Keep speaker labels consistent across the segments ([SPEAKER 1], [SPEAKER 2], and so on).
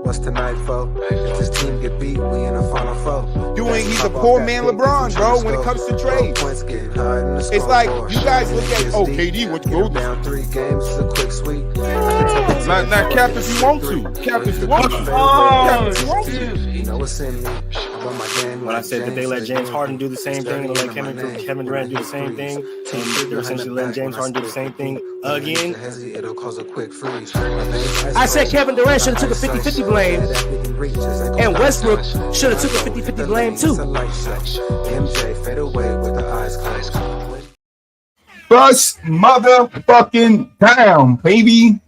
[SPEAKER 1] What's tonight, folks? If this team get beat, we in the final four.
[SPEAKER 2] He's a poor man LeBron, bro, when it comes to trades. It's like, you guys look at, KD, what you go
[SPEAKER 1] down 3 games is a quick sweep.
[SPEAKER 2] Not cap if you want to. Cap if you want to.
[SPEAKER 1] You know what's in me.
[SPEAKER 3] When I said that they let James Harden do the same thing, and let Kevin Durant do the same thing, and they're essentially letting James Harden do the same thing again.
[SPEAKER 4] I said Kevin Durant should have took a 50-50 blame, and Westbrook should have took a 50-50 blame too.
[SPEAKER 2] Bust motherfucking down, baby.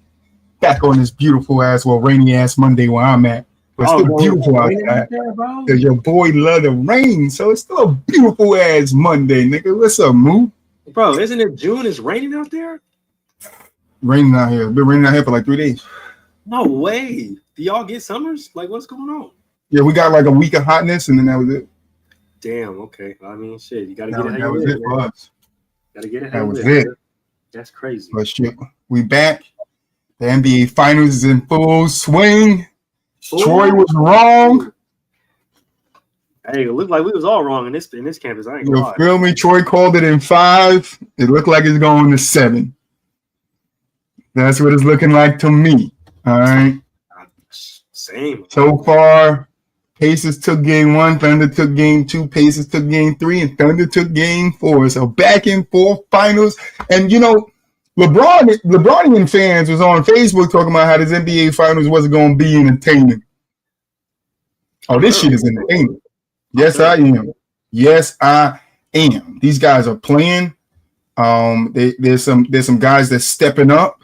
[SPEAKER 2] Back on this beautiful ass, rainy ass Monday where I'm at. But it's still beautiful outside. Because your boy love the rain, so it's still a beautiful ass Monday, nigga. What's up, Moo?
[SPEAKER 3] Bro, isn't it June? It's raining out there?
[SPEAKER 2] Raining out here. Been raining out here for like 3 days.
[SPEAKER 3] No way. Do y'all get summers? Like, what's going on?
[SPEAKER 2] Yeah, we got like a week of hotness, and then that was it.
[SPEAKER 3] Damn, okay. I mean, shit, you got to get it.
[SPEAKER 2] That was it for us.
[SPEAKER 3] Got to get it.
[SPEAKER 2] That was it.
[SPEAKER 3] That's crazy.
[SPEAKER 2] But shit, we back. The NBA Finals is in full swing. Ooh. Troy was wrong.
[SPEAKER 3] Hey, it looked like we was all wrong in this campus. I ain't gonna lie.
[SPEAKER 2] You feel me? Troy called it in 5. It looked like it's going to 7. That's what it's looking like to me. All right.
[SPEAKER 3] Same.
[SPEAKER 2] So far, Pacers took game 1, Thunder took game 2, Pacers took game 3, and Thunder took game 4. So back and forth finals. And you know, LeBronian fans was on Facebook talking about how this NBA Finals wasn't going to be entertaining. Oh, this shit is entertaining. Yes, I am. Yes, I am. These guys are playing. There's some guys that's stepping up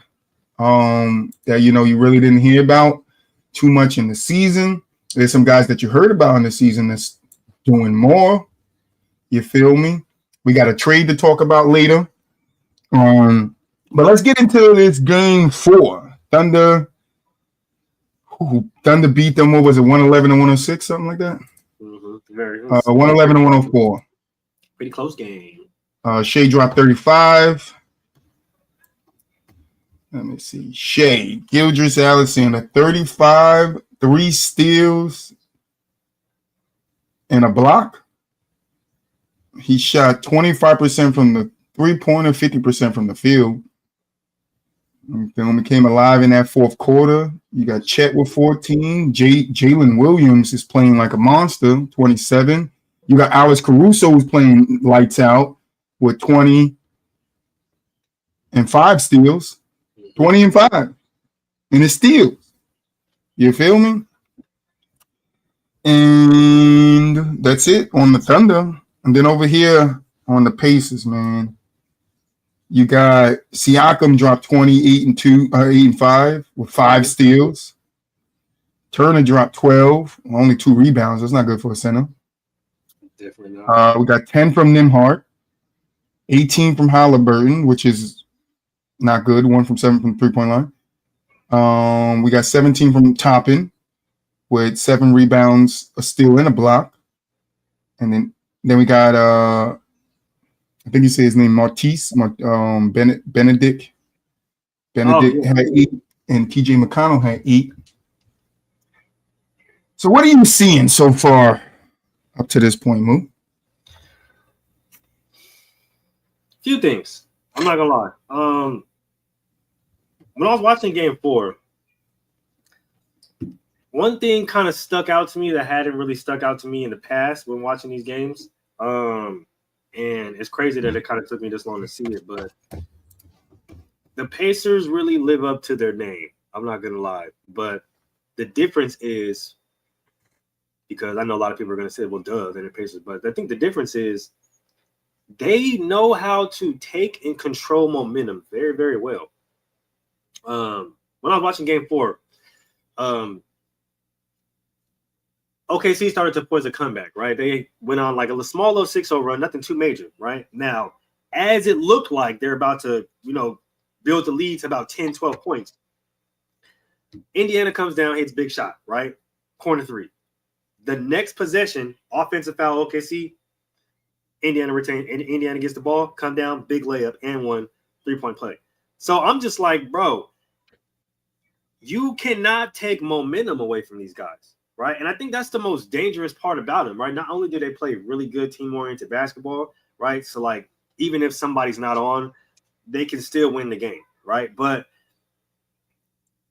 [SPEAKER 2] that you really didn't hear about too much in the season. There's some guys that you heard about in the season that's doing more. You feel me? We got a trade to talk about later. But let's get into this game 4. Thunder beat them. What was it? 111 and 106, something like that. 111 and 104.
[SPEAKER 3] Pretty close game.
[SPEAKER 2] Shea dropped 35. Let me see. Shea Gilgeous-Alexander 35, 3 steals, and a block. He shot 25% from the 3-pointer, 50% from the field. Then came alive in that fourth quarter. You got Chet with 14. Jalen Williams is playing like a monster, 27. You got Alex Caruso who's playing lights out with 20 and 5 steals. 20 and 5 in his steals. You feel me? And that's it on the Thunder. And then over here on the Pacers, man, you got Siakam dropped 28 and 5 with 5 steals. Turner dropped 12, only 2 rebounds. That's not good for a center.
[SPEAKER 3] Definitely not.
[SPEAKER 2] We got 10 from Nembhard, 18 from Halliburton, which is not good. 1 from 7 from the 3-point line. We got 17 from Toppin with 7 rebounds, a steal, and a block. And then we got I think you say his name Benedict. Benedict had 8, and TJ McConnell had 8. So what are you seeing so far up to this point, Moo?
[SPEAKER 3] Few things. I'm not gonna lie. When I was watching Game 4, one thing kind of stuck out to me that hadn't really stuck out to me in the past when watching these games. And it's crazy that it kind of took me this long to see it, but the Pacers really live up to their name. I'm not gonna lie, but the difference is, because I know a lot of people are gonna say, "Well, duh, they're the Pacers," but I think the difference is they know how to take and control momentum very, very well. When I was watching Game 4, OKC started to force a comeback, right? They went on like a small little 6-0 run, nothing too major, right? Now, as it looked like they're about to, build the lead to about 10, 12 points, Indiana comes down, hits big shot, right? Corner 3. The next possession, offensive foul, OKC, Indiana gets the ball, come down, big layup, and 1. 3-point play. So I'm just like, bro, you cannot take momentum away from these guys, right? And I think that's the most dangerous part about them, right? Not only do they play really good team-oriented basketball, right? So, like, even if somebody's not on, they can still win the game, right? But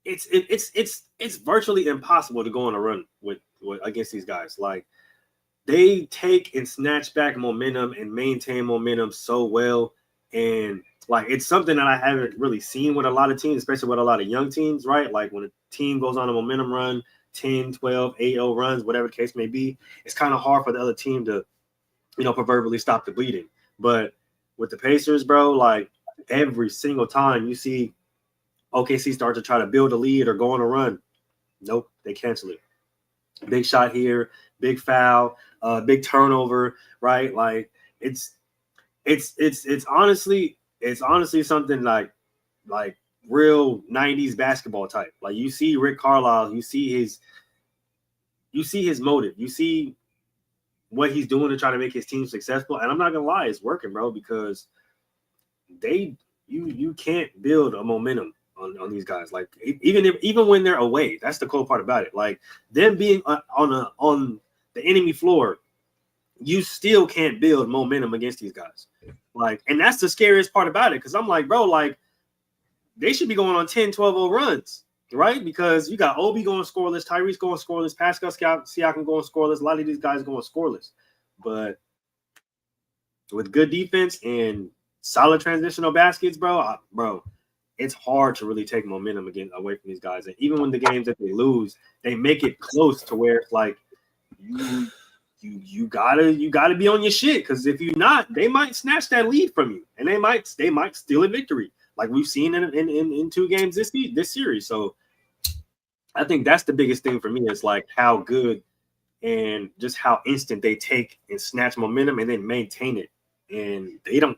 [SPEAKER 3] it's virtually impossible to go on a run with against these guys. Like, they take and snatch back momentum and maintain momentum so well. And like, it's something that I haven't really seen with a lot of teams, especially with a lot of young teams, right? Like, when a team goes on a momentum run, 10, 12, 8-0 runs, whatever the case may be, it's kind of hard for the other team to, proverbially stop the bleeding. But with the Pacers, bro, like, every single time you see OKC start to try to build a lead or go on a run, nope, they cancel it. Big shot here, big foul, big turnover, right? Like, it's honestly something like real 90s basketball type. Like, you see Rick Carlisle, you see his motive, you see what he's doing to try to make his team successful. And I'm not gonna lie, it's working, bro, because you can't build a momentum on these guys. Like, even when they're away, that's the cool part about it. Like, them being on the enemy floor, you still can't build momentum against these guys. Like, and that's the scariest part about it, because I'm like, bro, like, they should be going on 10, 12-0 runs, right? Because you got Obi going scoreless, Tyrese going scoreless, Pascal Siakam going scoreless, a lot of these guys going scoreless. But with good defense and solid transitional baskets, bro, it's hard to really take momentum away from these guys. And even when the games that they lose, they make it close to where it's like, you gotta be on your shit, because if you're not, they might snatch that lead from you, and they might steal a victory, like we've seen in 2 games this series. So I think that's the biggest thing for me, is like how good and just how instant they take and snatch momentum and then maintain it. And they don't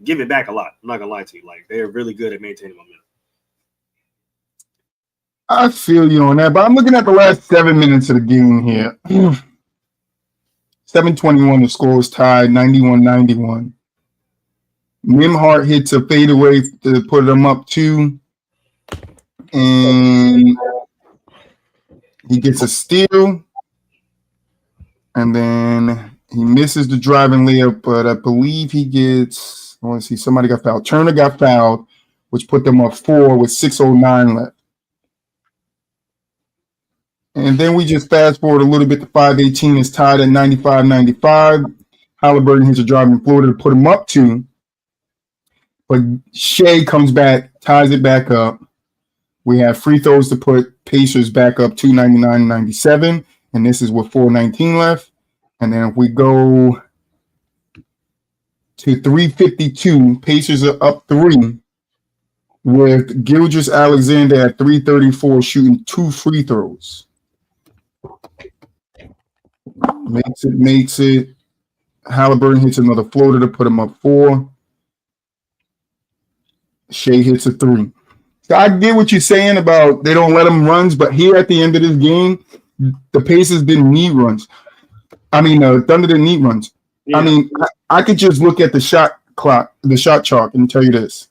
[SPEAKER 3] give it back a lot. I'm not gonna lie to you. Like, they're really good at maintaining momentum.
[SPEAKER 2] I feel you on that, but I'm looking at the last 7 minutes of the game here. 7:21, the score was tied, 91-91. Nimhart hits a fadeaway to put them up 2, and he gets a steal, and then he misses the driving layup, but I believe he gets, I want to see, somebody got fouled. Turner got fouled, which put them up 4 with 6:09 left. And then we just fast forward a little bit to 5:18. It's tied at 95-95. Halliburton hits a driving floater to put him up 2. But Shea comes back, ties it back up. We have free throws to put Pacers back up 299-97. And this is with 4:19 left. And then if we go to 3:52, Pacers are up 3 with Gilgeous Alexander at 3:34 shooting 2 free throws. Makes it. Halliburton hits another floater to put him up 4. Shea hits a 3. So I get what you're saying about they don't let them runs, but here at the end of this game, the Pacers didn't need runs. I mean, Thunder didn't need runs. Yeah. I mean, I could just look at the shot clock, the shot chart, and tell you this.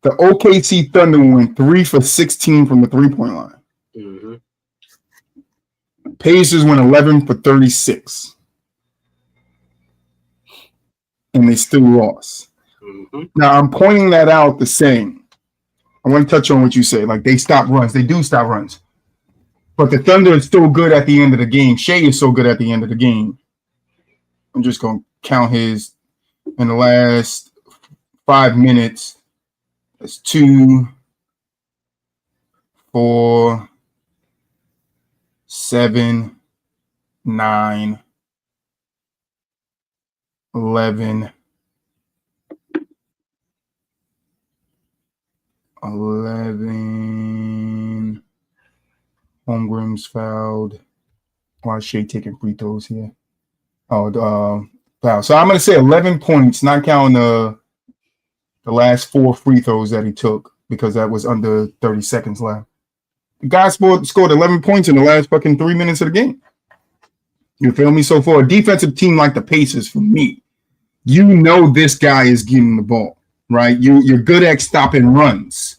[SPEAKER 2] The OKC Thunder went 3 for 16 from the 3-point line. Mm-hmm. Pacers went 11 for 36. And they still lost. Mm-hmm. Now, I'm pointing that out the same. I want to touch on what you say. Like, they stop runs. They do stop runs. But the Thunder is still good at the end of the game. Shea is so good at the end of the game. I'm just going to count his in the last 5 minutes. That's 2, 4, 7, 9, 11, 11. Holmgren's fouled. Why is Shea taking free throws here? Foul. So I'm going to say 11 points, not counting the last 4 free throws that he took, because that was under 30 seconds left. The guy scored 11 points in the last fucking 3 minutes of the game. You feel me? So for a defensive team like the Pacers, for me, you know this guy is getting the ball, right? You're good at stopping runs,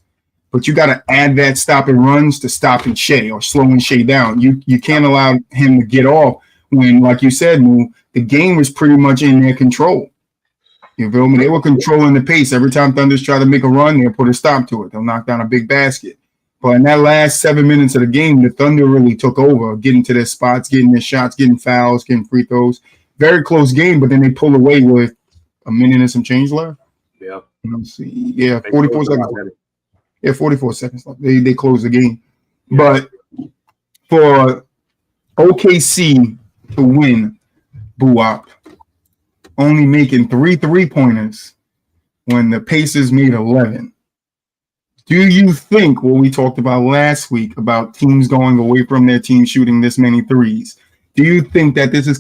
[SPEAKER 2] but you got to add that stopping runs to stopping Shea or slowing Shea down. You can't allow him to get off when, like you said, Moo, the game was pretty much in their control. You feel me? They were controlling the pace. Every time Thunders try to make a run, they'll put a stop to it. They'll knock down a big basket. But in that last 7 minutes of the game, the Thunder really took over, getting to their spots, getting their shots, getting fouls, getting free throws. Very close game, but then they pull away with a minute and some change left.
[SPEAKER 3] Yeah.
[SPEAKER 2] Let's see. Yeah, 44 seconds. Yeah, 44 seconds left. They closed the game.
[SPEAKER 3] Yeah.
[SPEAKER 2] But for OKC to win, Boo-Wop, only making 3 3-pointers when the Pacers made 11. Do you think what we talked about last week about teams going away from their team shooting this many threes? Do you think that this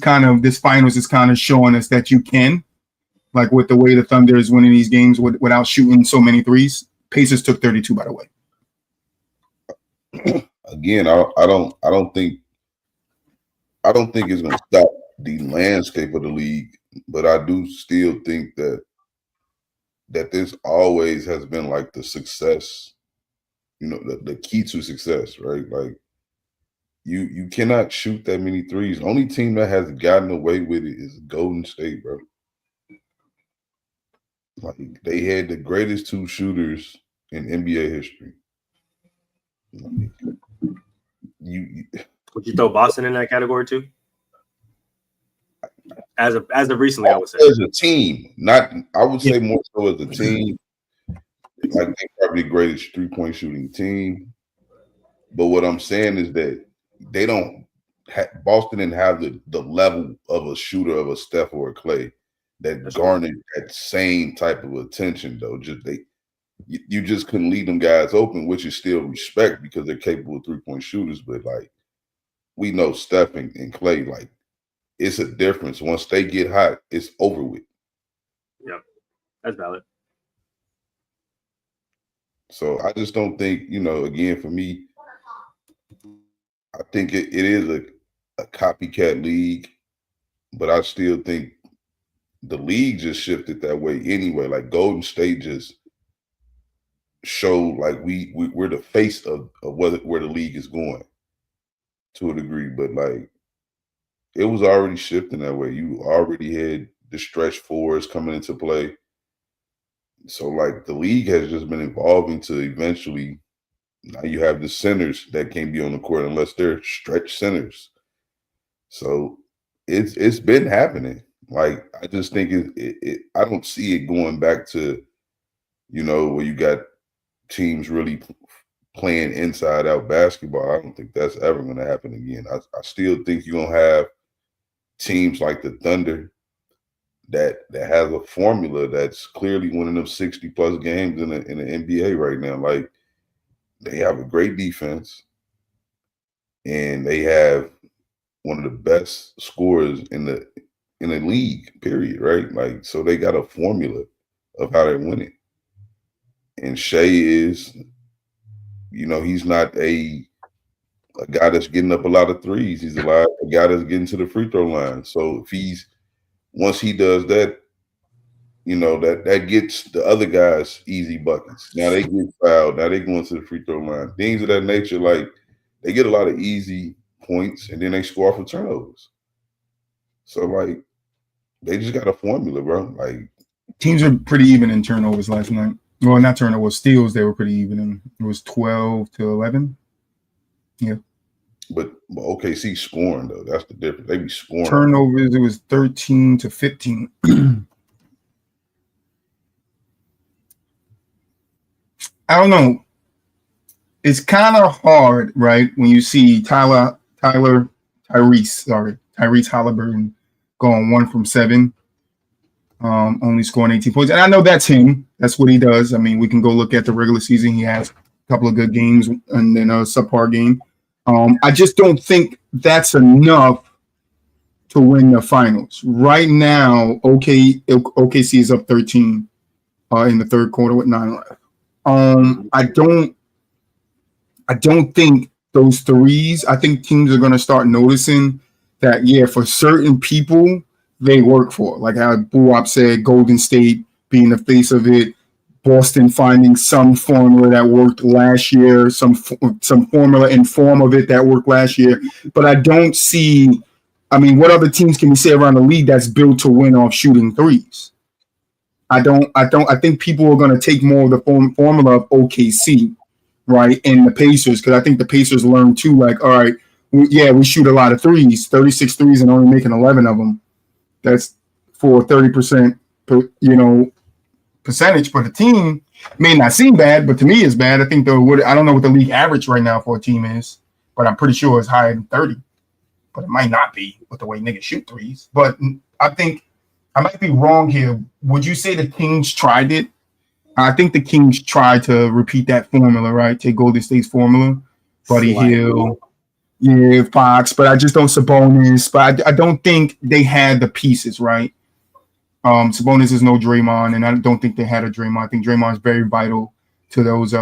[SPEAKER 2] finals is kind of showing us that you can, like with the way the Thunder is winning these games without shooting so many threes? Pacers took 32, by the way.
[SPEAKER 5] Again, I don't think it's going to stop the landscape of the league, but I do still think that this always has been like the success, the key to success, right? Like you cannot shoot that many threes. The only team that has gotten away with it is Golden State, bro. Like they had the greatest 2 shooters in NBA history.
[SPEAKER 3] Would you throw Boston in that category too? As of recently, I would say
[SPEAKER 5] as a team, I would say more so as a team. Like they're probably the greatest 3-point shooting team. But what I'm saying is that they don't. Boston didn't have the level of a shooter of a Steph or a Clay that garnered that same type of attention. Though, you just couldn't leave them guys open, which is still respect because they're capable of 3-point shooters. But like we know Steph and Clay, like it's a difference. Once they get hot, it's over with.
[SPEAKER 3] Yep, that's valid.
[SPEAKER 5] So I just don't think, again, for me, I think it is a copycat league, but I still think the league just shifted that way anyway. Like Golden State just showed like we're the face of where the league is going to a degree, but like it was already shifting that way. You already had the stretch fours coming into play. So like the league has just been evolving to eventually now you have the centers that can't be on the court unless they're stretch centers. So it's been happening. Like I just think I don't see it going back to, where you got teams really playing inside out basketball. I don't think that's ever going to happen again. I still think you're going to have teams like the Thunder that has a formula that's clearly winning them 60+ games in the NBA right now. Like they have a great defense and they have one of the best scorers in the league, period, right? Like so they got a formula of how they're winning. And Shea is, he's not a guy that's getting up a lot of threes. He's a guy that's getting to the free throw line. So if once he does that, that gets the other guys easy buckets. Now they get fouled. Now they going to the free throw line. Things of that nature, like they get a lot of easy points and then they score for turnovers. So like they just got a formula, bro. Like
[SPEAKER 2] teams are pretty even in turnovers last night. Well, not turnovers, steals. They were pretty even in. It was 12-11. Yeah.
[SPEAKER 5] But OKC scoring though, that's the difference. They be scoring.
[SPEAKER 2] Turnovers, it was 13-15. I don't know. It's kind of hard, right, when you see Tyrese Halliburton going 1 from 7, only scoring 18 points. And I know that's him. That's what he does. I mean, we can go look at the regular season. He has a couple of good games and then a subpar game. I just don't think that's enough to win the finals. Right now, OKC is up 13 in the third quarter with 9 left. I don't think those threes, I think teams are going to start noticing that, for certain people, they work for. Like how Buwap said, Golden State being the face of it, Boston finding some formula that worked last year, some formula and form of it that worked last year. But I don't see. I mean, what other teams can we say around the league that's built to win off shooting threes? I think people are going to take more of the formula of OKC, right, and the Pacers, because I think the Pacers learned too, like, all right, we shoot a lot of threes, 36 threes and only making 11 of them. That's for 30%, percentage for the team. May not seem bad, but to me it's bad. I think I don't know what the league average right now for a team is, but I'm pretty sure it's higher than 30. But it might not be with the way niggas shoot threes. But I think I might be wrong here. Would you say the Kings tried it? I think the Kings tried to repeat that formula, right? Take Golden State's formula. Buddy Hill, yeah, Fox, but I just don't Sabonis. But I don't think they had the pieces, right? Sabonis is no Draymond, and I don't think they had a Draymond. I think Draymond is very vital to those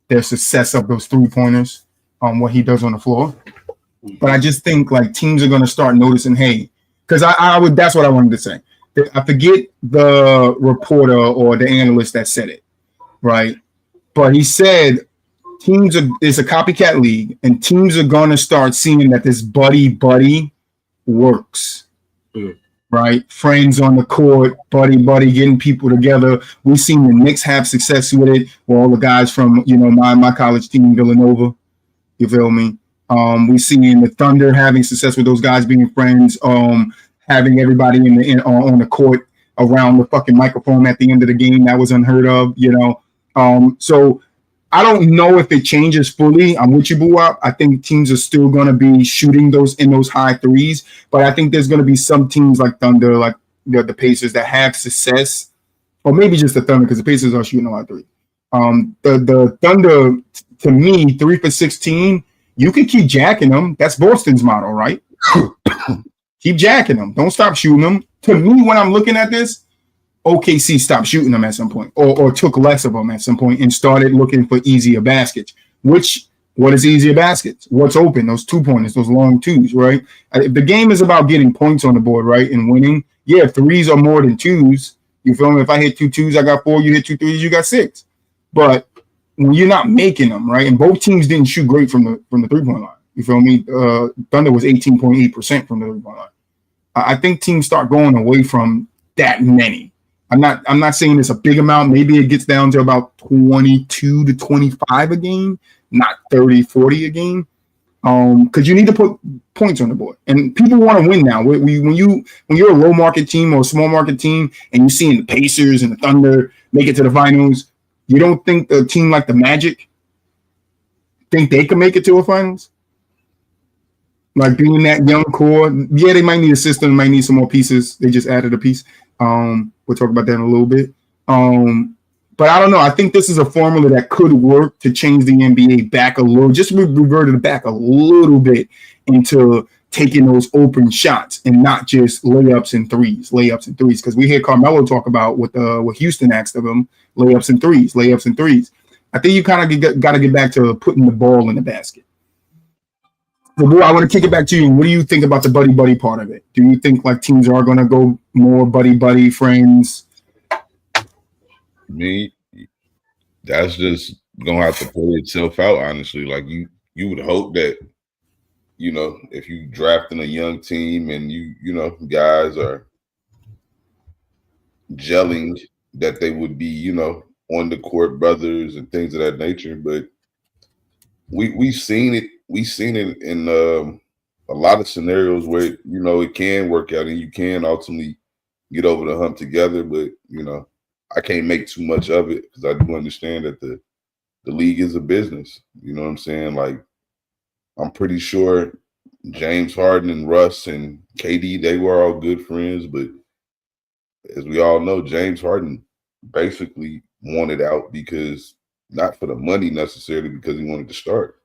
[SPEAKER 2] their success of those 3-pointers, what he does on the floor. But I just think like teams are going to start noticing, hey, because that's what I wanted to say. I forget the reporter or the analyst that said it, right? But he said it's a copycat league, and teams are going to start seeing that this buddy works, right? Friends on the court, buddy, getting people together. We've seen the Knicks have success with it, with all the guys from my college team, Villanova. You feel me? We've seen the Thunder having success with those guys being friends. Having everybody on the court around the fucking microphone at the end of the game, that was unheard of, So I don't know if it changes fully. I'm with you, Buwap. I think teams are still going to be shooting those high threes, but I think there's going to be some teams like Thunder, like the Pacers, that have success, or maybe just the Thunder, because the Pacers are shooting a lot of threes. The Thunder, to me, 3 for 16, you can keep jacking them. That's Boston's model, right? Keep jacking them. Don't stop shooting them. To me, when I'm looking at this, OKC stopped shooting them at some point, or took less of them at some point and started looking for easier baskets. What is easier baskets? What's open? Those 2-pointers, those long twos, right? The game is about getting points on the board, right, and winning. Yeah, threes are more than twos. You feel me? If I hit 2 twos, I got 4. You hit 2 threes, you got 6. But when you're not making them, right, and both teams didn't shoot great from the 3-point line. You feel me? Thunder was 18.8% from the 3-point line. I think teams start going away from that many. I'm not saying it's a big amount. Maybe it gets down to about 22 to 25 a game, not 30, 40 a game. Because you need to put points on the board, and people want to win now. When you're a low market team or a small market team, and you're seeing the Pacers and the Thunder make it to the finals, you don't think a team like the Magic think they can make it to a finals? Like being that young core, yeah, they might need a system, might need some more pieces. They just added a piece. We'll talk about that in a little bit. But I don't know. I think this is a formula that could work to change the NBA back a little, just reverted it back a little bit into taking those open shots and not just layups and threes. Because we hear Carmelo talk about what Houston asked of him, layups and threes. I think you kind of got to get back to putting the ball in the basket. But boy, I want to kick it back to you. What do you think about the buddy part of it? Do you think like teams are going to go more buddy friends?
[SPEAKER 5] Me, that's just gonna have to play itself out. Honestly, like you would hope that if you drafting a young team and guys are gelling, that they would be on the court brothers and things of that nature. But we've seen it. We've seen it in a lot of scenarios where it can work out and you can ultimately get over the hump together. But I can't make too much of it because I do understand that the league is a business. You know what I'm saying? Like, I'm pretty sure James Harden and Russ and KD, they were all good friends. But as we all know, James Harden basically wanted out because not for the money necessarily, because he wanted to start.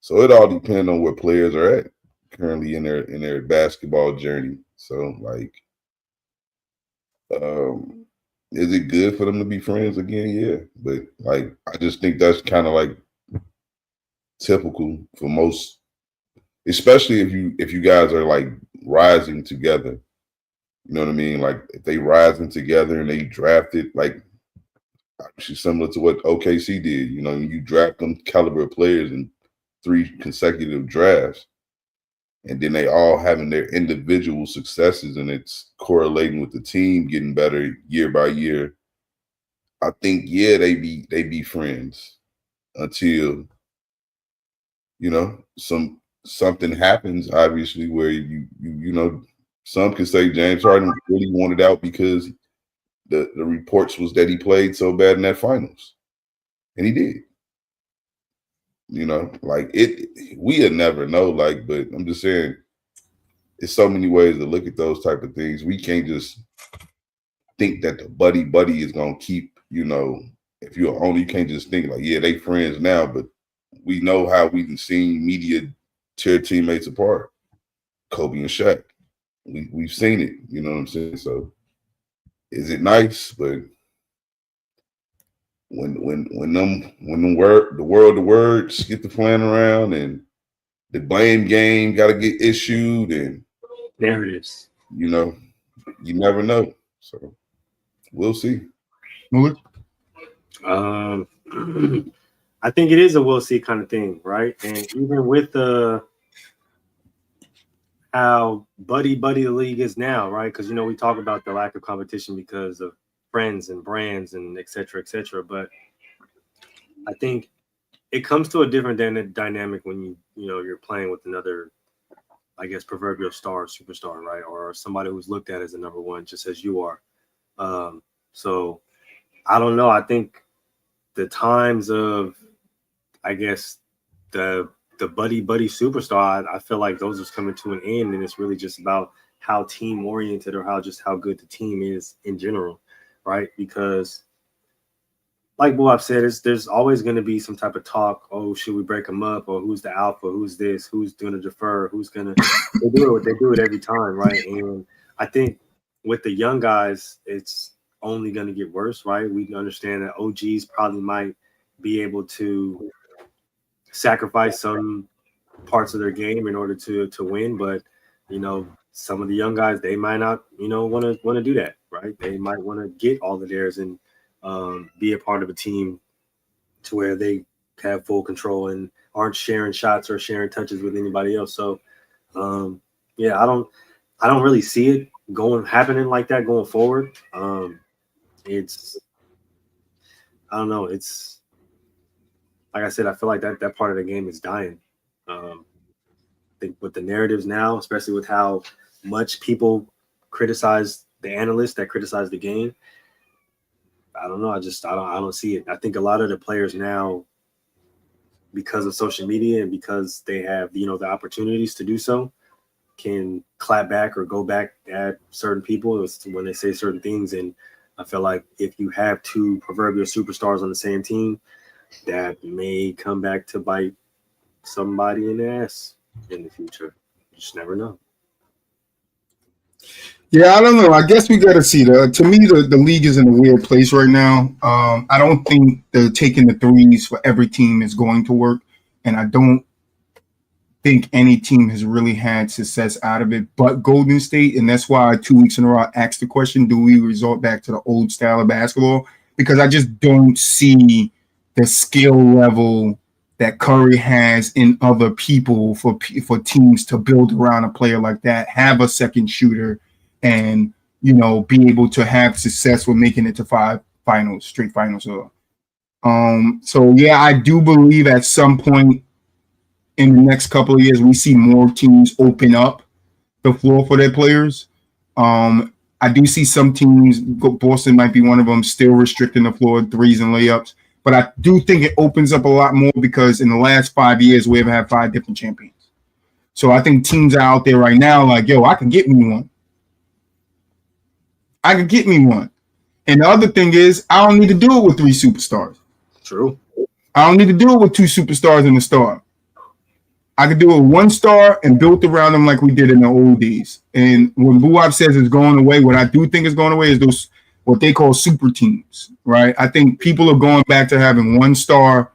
[SPEAKER 5] So it all depends on where players are at currently in their basketball journey. So like, is it good for them to be friends again? Yeah. But like, I just think that's kind of like typical for most, especially if you guys are like rising together. You know what I mean? Like if they rising together and they drafted like actually similar to what OKC did. You know, you draft them caliber players in 3 consecutive drafts, and then they all having their individual successes, and it's correlating with the team getting better year by year. I think they be friends until something happens. Obviously, where you know some can say James Harden really wanted out because the reports was that he played so bad in that finals, and he did. You know, like we'll never know. Like, but I'm just saying, it's so many ways to look at those type of things. We can't just think that the buddy is gonna keep. You know, if you're an owner, you can't just think like, yeah, they friends now. But we know how we've seen media tear teammates apart. Kobe and Shaq, we've seen it. You know what I'm saying? So, is it nice? But when the words get to flying around and the blame game got to get issued, and
[SPEAKER 3] narratives,
[SPEAKER 5] you know, you never know. So we'll see.
[SPEAKER 3] I think it is a we'll see kind of thing, right? And even with how buddy the league is now, right? Because we talk about the lack of competition because of friends and brands and et cetera, but I think it comes to a different dynamic when you're playing with another, I guess, proverbial star, superstar, right? Or somebody who's looked at as a number one, just as you are. So I don't know. I think the times of, I guess, the buddy superstar, I feel like those are coming to an end, and it's really just about how team oriented or how good the team is in general, right? Because like what I've said, there's always going to be some type of talk. Oh, should we break them up? Or who's the alpha? Who's this? Who's going to defer? Who's going to they do it every time, right? And I think with the young guys, it's only going to get worse, right? We understand that OGs probably might be able to sacrifice some parts of their game in order to win, but some of the young guys, they might not want to do that, right? They might want to get all of theirs and be a part of a team to where they have full control and aren't sharing shots or sharing touches with anybody else. So I don't really see it happening like that going forward. I don't know. It's like I said, I feel like that part of the game is dying. I think with the narratives now, especially with how much people criticize the analysts that criticize the game, I don't know. I don't see it. I think a lot of the players now, because of social media and because they have the opportunities to do so, can clap back or go back at certain people when they say certain things. And I feel like if you have 2 proverbial superstars on the same team, that may come back to bite somebody in the ass in the future. You just never know.
[SPEAKER 2] Yeah, I don't know. I guess we got to see. To me, the league is in a weird place right now. I don't think the taking the threes for every team is going to work, and I don't think any team has really had success out of it but Golden State, and that's why 2 weeks in a row I asked the question, do we resort back to the old style of basketball? Because I just don't see the skill level that Curry has in other people for teams to build around a player like that, have a second shooter, and be able to have success with making it to 5 straight finals. So yeah, I do believe at some point in the next couple of years we see more teams open up the floor for their players. I do see some teams, Boston might be one of them, still restricting the floor, threes and layups. But I do think it opens up a lot more because in the last 5 years we have had 5 different champions. So I think teams are out there right now like, yo, I can get me one. And the other thing is, I don't need to do it with 3 superstars.
[SPEAKER 3] True.
[SPEAKER 2] I don't need to do it with 2 superstars and a star. I could do it with 1 star and build around them like we did in the old days. And when Buab says it's going away, what I do think is going away is those what they call super teams, right? I think people are going back to having 1 star,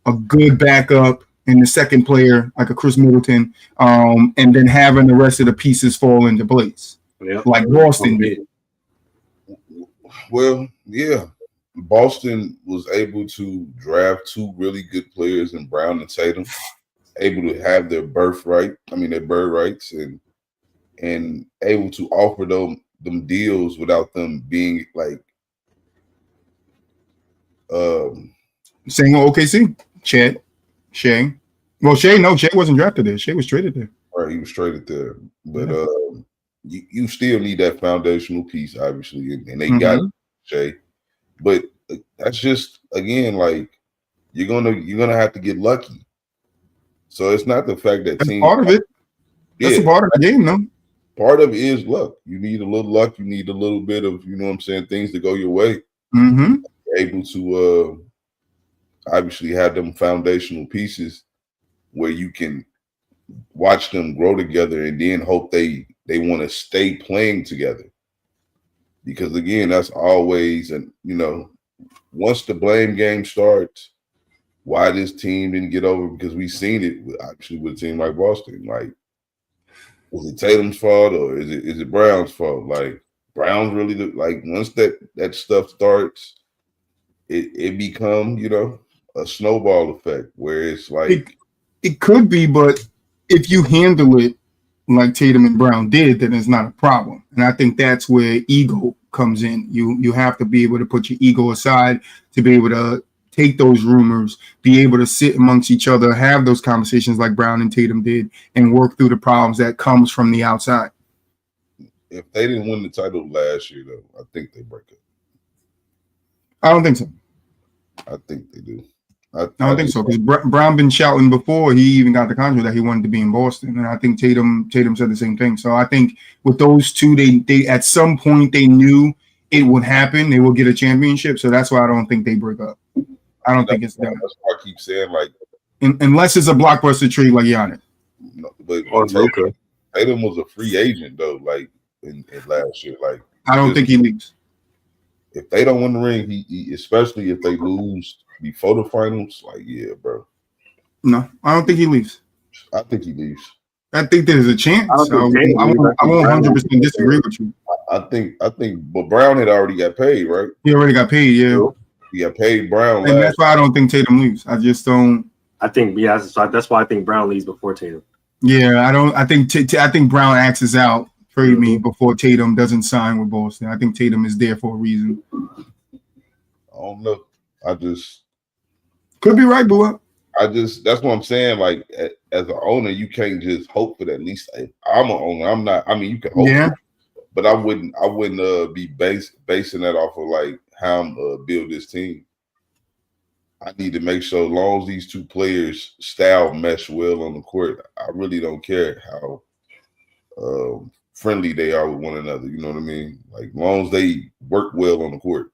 [SPEAKER 2] a good backup, and the second player, like a Chris Middleton, and then having the rest of the pieces fall into place.
[SPEAKER 3] Yep.
[SPEAKER 2] like Boston did.
[SPEAKER 5] Well, yeah. Boston was able to draft 2 really good players in Brown and Tatum, able to have their bird rights, and able to offer them deals without them being like
[SPEAKER 2] Same with OKC. Shea. Well, Shea wasn't drafted there. Shea was traded there.
[SPEAKER 5] right, he was traded there. But you still need that foundational piece, obviously, and they got Shea. But that's just again like you're gonna have to get lucky. So it's not the fact that
[SPEAKER 2] That's
[SPEAKER 5] teams
[SPEAKER 2] part of it. That's a part of the game, though.
[SPEAKER 5] Part of it is luck. You need a little luck. You need a little bit of, you know what I'm saying, things to go your way.
[SPEAKER 2] Mm-hmm.
[SPEAKER 5] Able to obviously have them foundational pieces where you can watch them grow together and then hope they want to stay playing together. Because again, that's always, and you know, once the blame game starts, why this team didn't get over, because we've seen it actually with a team like Boston. Like, is it Tatum's fault or is it Brown's fault? Like, Brown's really like once that stuff starts, it become, you know, a snowball effect where it's like
[SPEAKER 2] it could be, but if you handle it like Tatum and Brown did, then it's not a problem. And I think that's where ego comes in. You have to be able to put your ego aside to be able to take those rumors, be able to sit amongst each other, have those conversations like Brown and Tatum did, and work through the problems that comes from the outside.
[SPEAKER 5] If they didn't win the title last year, though, I think they break it.
[SPEAKER 2] I don't think so.
[SPEAKER 5] I think they do.
[SPEAKER 2] I don't think so, because Brown been shouting before he even got the contract that he wanted to be in Boston, and I think Tatum said the same thing. So I think with those two, they at some point they knew it would happen. They will get a championship, so that's why I don't think they break up. I don't think it's done.
[SPEAKER 5] That's why I keep saying, like,
[SPEAKER 2] unless it's a blockbuster trade like Giannis.
[SPEAKER 5] No, but
[SPEAKER 3] Or Luka.
[SPEAKER 5] Tatum was a free agent though, like in last year. Like,
[SPEAKER 2] I don't think he leaves.
[SPEAKER 5] If they don't win the ring, he especially if they lose before the finals, like, yeah, bro.
[SPEAKER 2] No, I don't think he leaves.
[SPEAKER 5] I think he leaves.
[SPEAKER 2] I think there's a chance. I won't 100% disagree with you.
[SPEAKER 5] I think, but Brown had already got paid, right?
[SPEAKER 2] He already got paid, yeah.
[SPEAKER 5] He got paid Brown,
[SPEAKER 2] and that's why I don't think Tatum leaves. I just don't.
[SPEAKER 3] I think that's why I think Brown leaves before Tatum.
[SPEAKER 2] Yeah, I don't. I think Brown axes out, trade me before Tatum doesn't sign with Boston. I think Tatum is there for a reason.
[SPEAKER 5] I don't know. I just
[SPEAKER 2] could be right, boy.
[SPEAKER 5] That's what I'm saying. Like, as an owner, you can't just hope for that. At least I'm an owner. I'm not. I mean, you can hope, for it, but I wouldn't be basing that off of like how I'm build this team. I need to make sure, as long as these two players style mesh well on the court, I really don't care how friendly they are with one another. You know what I mean? Like, as long as they work well on the court.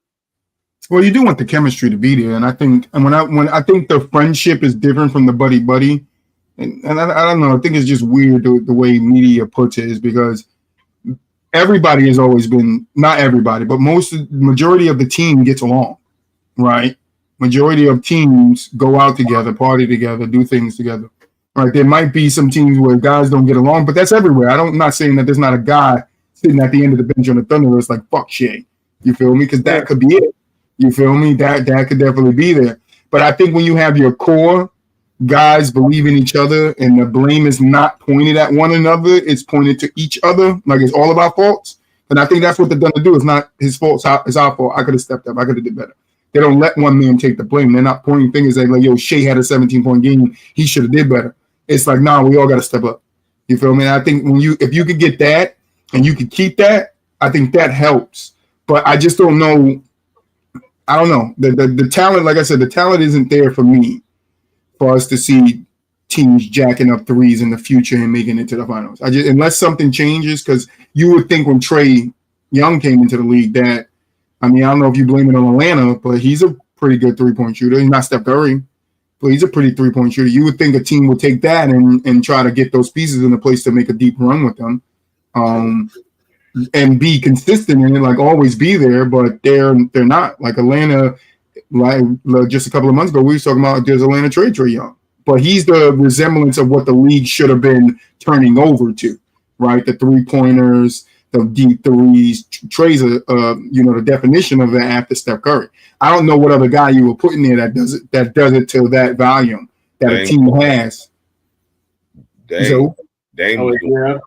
[SPEAKER 2] Well, you do want the chemistry to be there, and I think, when I think the friendship is different from the buddy, and I don't know. I think it's just weird the way media puts it, is because everybody has always been, not everybody, but majority of the team gets along, right? Majority of teams go out together, party together, do things together. Right? There might be some teams where guys don't get along, but that's everywhere. I'm not saying that there's not a guy sitting at the end of the bench on the Thunder that's like, fuck Shea. You feel me? Because that could be it. You feel me? That could definitely be there. But I think when you have your core guys believe in each other and the blame is not pointed at one another, it's pointed to each other, like it's all of our faults. And I think that's what they're done to do. It's not his fault, it's our fault. I could have stepped up. I could have did better. They don't let one man take the blame. They're not pointing fingers like, yo, Shea had a 17-point game. He should have did better. It's like, nah, we all got to step up. You feel me? And I think if you could get that and you could keep that, I think that helps. But I just don't know. I don't know. The talent, like I said, the talent isn't there for me for us to see teams jacking up threes in the future and making it to the finals. Unless something changes, because you would think when Trae Young came into the league that, I mean, I don't know if you blame it on Atlanta, but he's a pretty good three-point shooter. He's not Steph Curry, but he's a pretty three-point shooter. You would think a team would take that and try to get those pieces in a place to make a deep run with them, and be consistent and like always be there. But they're not. Like Atlanta, like just a couple of months ago, we were talking about does Atlanta trade Trae Young, but he's the resemblance of what the league should have been turning over to, right? The three-pointers, the deep threes. Trey's the definition of that after Steph Curry. I don't know what other guy you were putting there that does it to that volume that a team has.
[SPEAKER 5] Dame.
[SPEAKER 3] Yeah.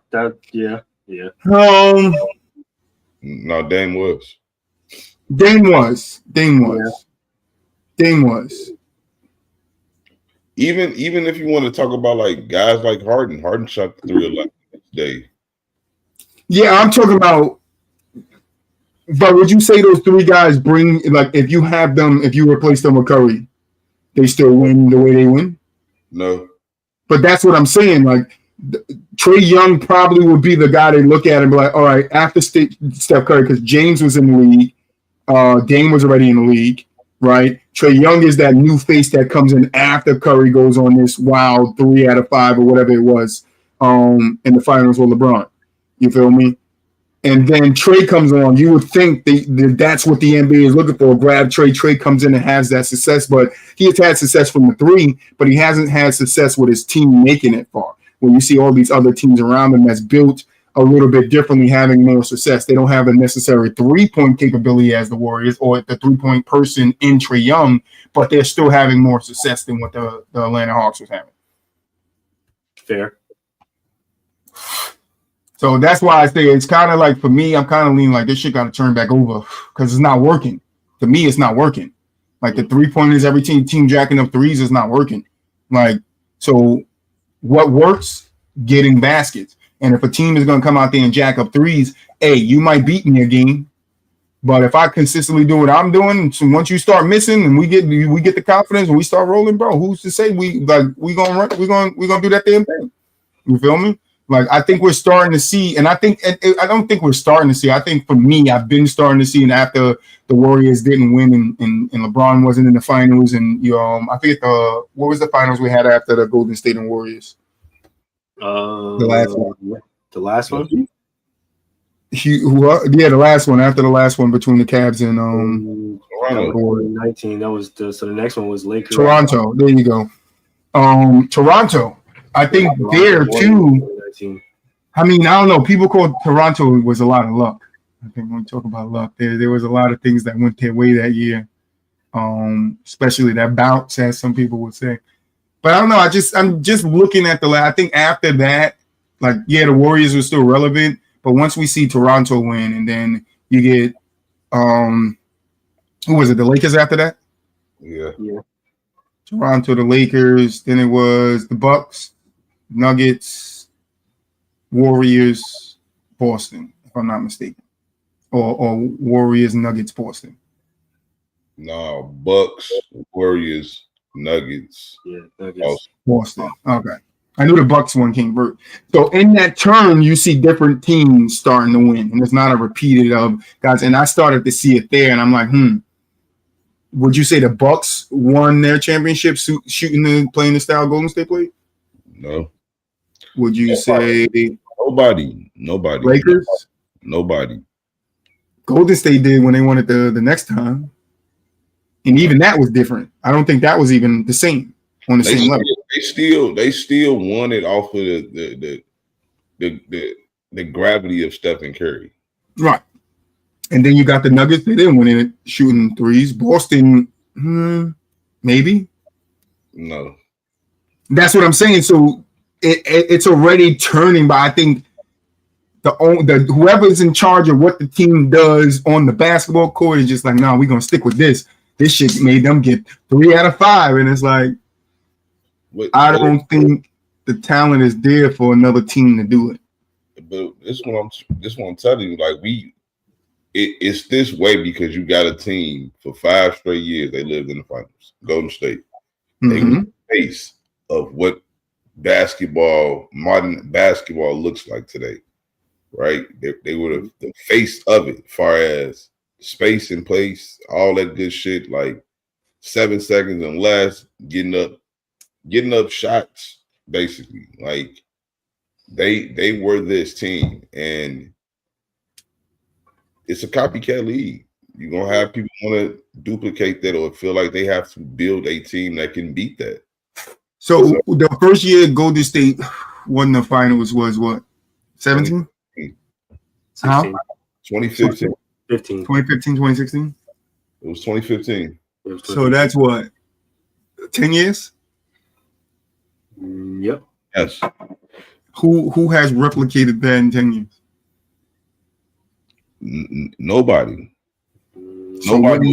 [SPEAKER 5] No, Dame was. Even if you want to talk about like guys like Harden shot the 3 a lot day.
[SPEAKER 2] Yeah, I'm talking about. But would you say those 3 guys bring, like, if you replace them with Curry, they still win the way they win?
[SPEAKER 5] No.
[SPEAKER 2] But that's what I'm saying. Like, Trae Young probably would be the guy they look at and be like, all right, after Steph Curry, because James was in the league, Dame was already in the league, right? Trae Young is that new face that comes in after Curry goes on this wild 3 out of 5 or whatever it was in the finals with LeBron. You feel me? And then Trae comes on. You would think that's what the NBA is looking for. Grab Trae. Trae comes in and has that success, but he has had success from the 3, but he hasn't had success with his team making it far. When you see all these other teams around him that's built a little bit differently, having more success, they don't have the necessary 3-point capability as the Warriors or the 3-point person in Trae Young, but they're still having more success than what the Atlanta Hawks was having.
[SPEAKER 3] Fair.
[SPEAKER 2] So that's why I say it's kind of like, for me, I'm kind of leaning like this shit got to turn back over because it's not working. To me, it's not working. Like the 3-pointers, every team jacking up threes is not working. Like, so what works? Getting baskets. And if a team is going to come out there and jack up threes, hey, you might beat me a game. But if I consistently do what I'm doing, so once you start missing and we get the confidence and we start rolling, bro, who's to say we gonna do that damn thing? You feel me? Like, I think we're starting to see, and I don't think we're starting to see. I think for me, I've been starting to see, and after the Warriors didn't win and LeBron wasn't in the finals, and I forget what was the finals we had after the Golden State and Warriors? The last one.
[SPEAKER 3] The last one?
[SPEAKER 2] The last one, after the last one between the Cavs and
[SPEAKER 3] 19. That was so the next one was Lakers.
[SPEAKER 2] Toronto. There you go. Toronto. I think there too. I mean, I don't know. People call Toronto was a lot of luck. I think when we talk about luck, there was a lot of things that went their way that year, especially that bounce, as some people would say. But I don't know. I'm just looking at I think after that, like, yeah, the Warriors were still relevant, but once we see Toronto win, and then you get who was it? The Lakers after that?
[SPEAKER 5] Yeah.
[SPEAKER 2] Toronto, the Lakers. Then it was the Bucks, Nuggets, Warriors, Boston, if I'm not mistaken, or Warriors, Nuggets, Boston.
[SPEAKER 5] No, Bucks, Warriors, Nuggets.
[SPEAKER 3] Yeah, Nuggets.
[SPEAKER 2] Boston. Okay. I knew the Bucks one came first. So in that turn, you see different teams starting to win, and it's not a repeated of guys. And I started to see it there, and I'm like, would you say the Bucks won their championship shooting and playing the style Golden State played?
[SPEAKER 5] No.
[SPEAKER 2] Would you say
[SPEAKER 5] nobody?
[SPEAKER 2] Lakers?
[SPEAKER 5] Nobody. Golden
[SPEAKER 2] State did when they won it the next time, and even that was different. I don't think that was even the same on the same level.
[SPEAKER 5] They still won it off of the gravity of Stephen Curry.
[SPEAKER 2] Right. And then you got the Nuggets. They didn't win it shooting threes. Boston, maybe.
[SPEAKER 5] No.
[SPEAKER 2] That's what I'm saying. So it's already turning, but I think the whoever's in charge of what the team does on the basketball court is just like, no, we're gonna stick with this. This shit made them get 3 out of 5, and it's like, I don't think the talent is there for another team to do it.
[SPEAKER 5] But this one I'm telling you, like, it's this way because you got a team for 5 straight years. They lived in the finals. Golden State. They were the face of what modern basketball looks like today, right? They were the face of it, as far as space and place, all that good shit, like 7 seconds and less, getting up shots, basically. Like, they were this team, and it's a copycat league. You're gonna have people want to duplicate that or feel like they have to build a team that can beat that.
[SPEAKER 2] So the first year Golden State won the finals was what? 17? How?
[SPEAKER 5] 2015.
[SPEAKER 3] 15.
[SPEAKER 2] 2015, 2016?
[SPEAKER 5] It was 2015.
[SPEAKER 3] It was
[SPEAKER 2] So that's what? 10 years?
[SPEAKER 3] Yep.
[SPEAKER 5] Yes.
[SPEAKER 2] Who has replicated that in 10 years?
[SPEAKER 5] Nobody.
[SPEAKER 2] So wouldn't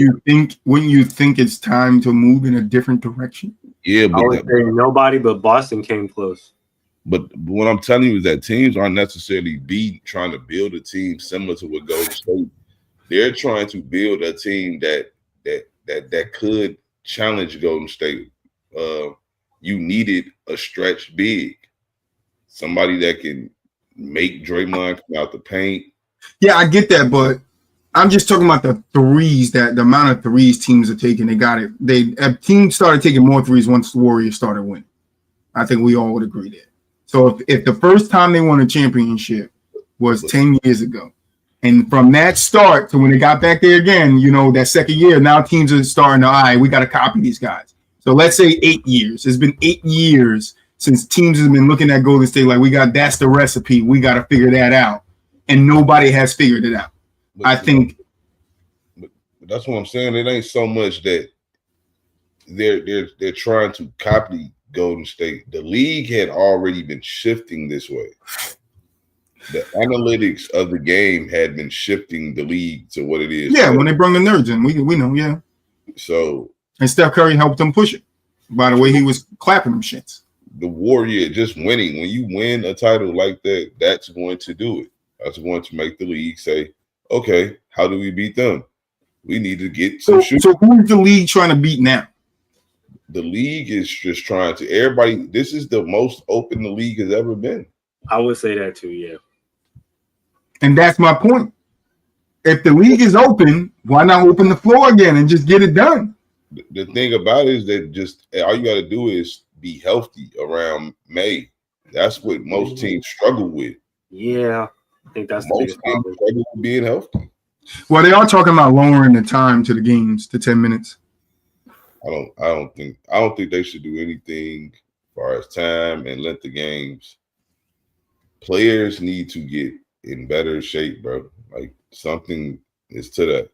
[SPEAKER 2] you think it's time to move in a different direction?
[SPEAKER 5] Yeah,
[SPEAKER 3] I would say nobody but Boston came close.
[SPEAKER 5] But what I'm telling you is that teams aren't necessarily trying to build a team similar to what Golden State. They're trying to build a team that could challenge Golden State. You needed a stretch big, somebody that can make Draymond come out the paint.
[SPEAKER 2] Yeah, I get that, but I'm just talking about the threes, that the amount of threes teams are taking. They got it. A team started taking more threes once the Warriors started winning. I think we all would agree there. So if the first time they won a championship was 10 years ago, and from that start to when they got back there again, that second year, now teams are starting to, all right, we got to copy these guys. So let's say 8 years. It's been 8 years since teams have been looking at Golden State like, that's the recipe. We got to figure that out. And nobody has figured it out. But
[SPEAKER 5] that's what I'm saying. It ain't so much that they're trying to copy Golden State. The league had already been shifting this way. The analytics of the game had been shifting the league to what it is.
[SPEAKER 2] Yeah, when they brought the nerds in, we know, yeah.
[SPEAKER 5] So
[SPEAKER 2] and Steph Curry helped them push it. By the way, he was clapping them shits.
[SPEAKER 5] The Warrior just winning. When you win a title like that, that's going to do it. That's going to make the league say, okay, how do we beat them? We need to get some shooting.
[SPEAKER 2] So who is the league trying to beat now?
[SPEAKER 5] The league is just trying to everybody. This is the most open the league has ever been.
[SPEAKER 3] I would say that too, yeah.
[SPEAKER 2] And that's my point. If the league is open, why not open the floor again and just get it done?
[SPEAKER 5] The thing about it is that just all you got to do is be healthy around May. That's what most teams struggle with.
[SPEAKER 3] Yeah, I think that's
[SPEAKER 5] most teams struggle with being healthy.
[SPEAKER 2] Well, they are talking about lowering the time to the games to 10 minutes.
[SPEAKER 5] I don't think they should do anything as far as time and length of games. Players need to get in better shape, bro. Like something is to that.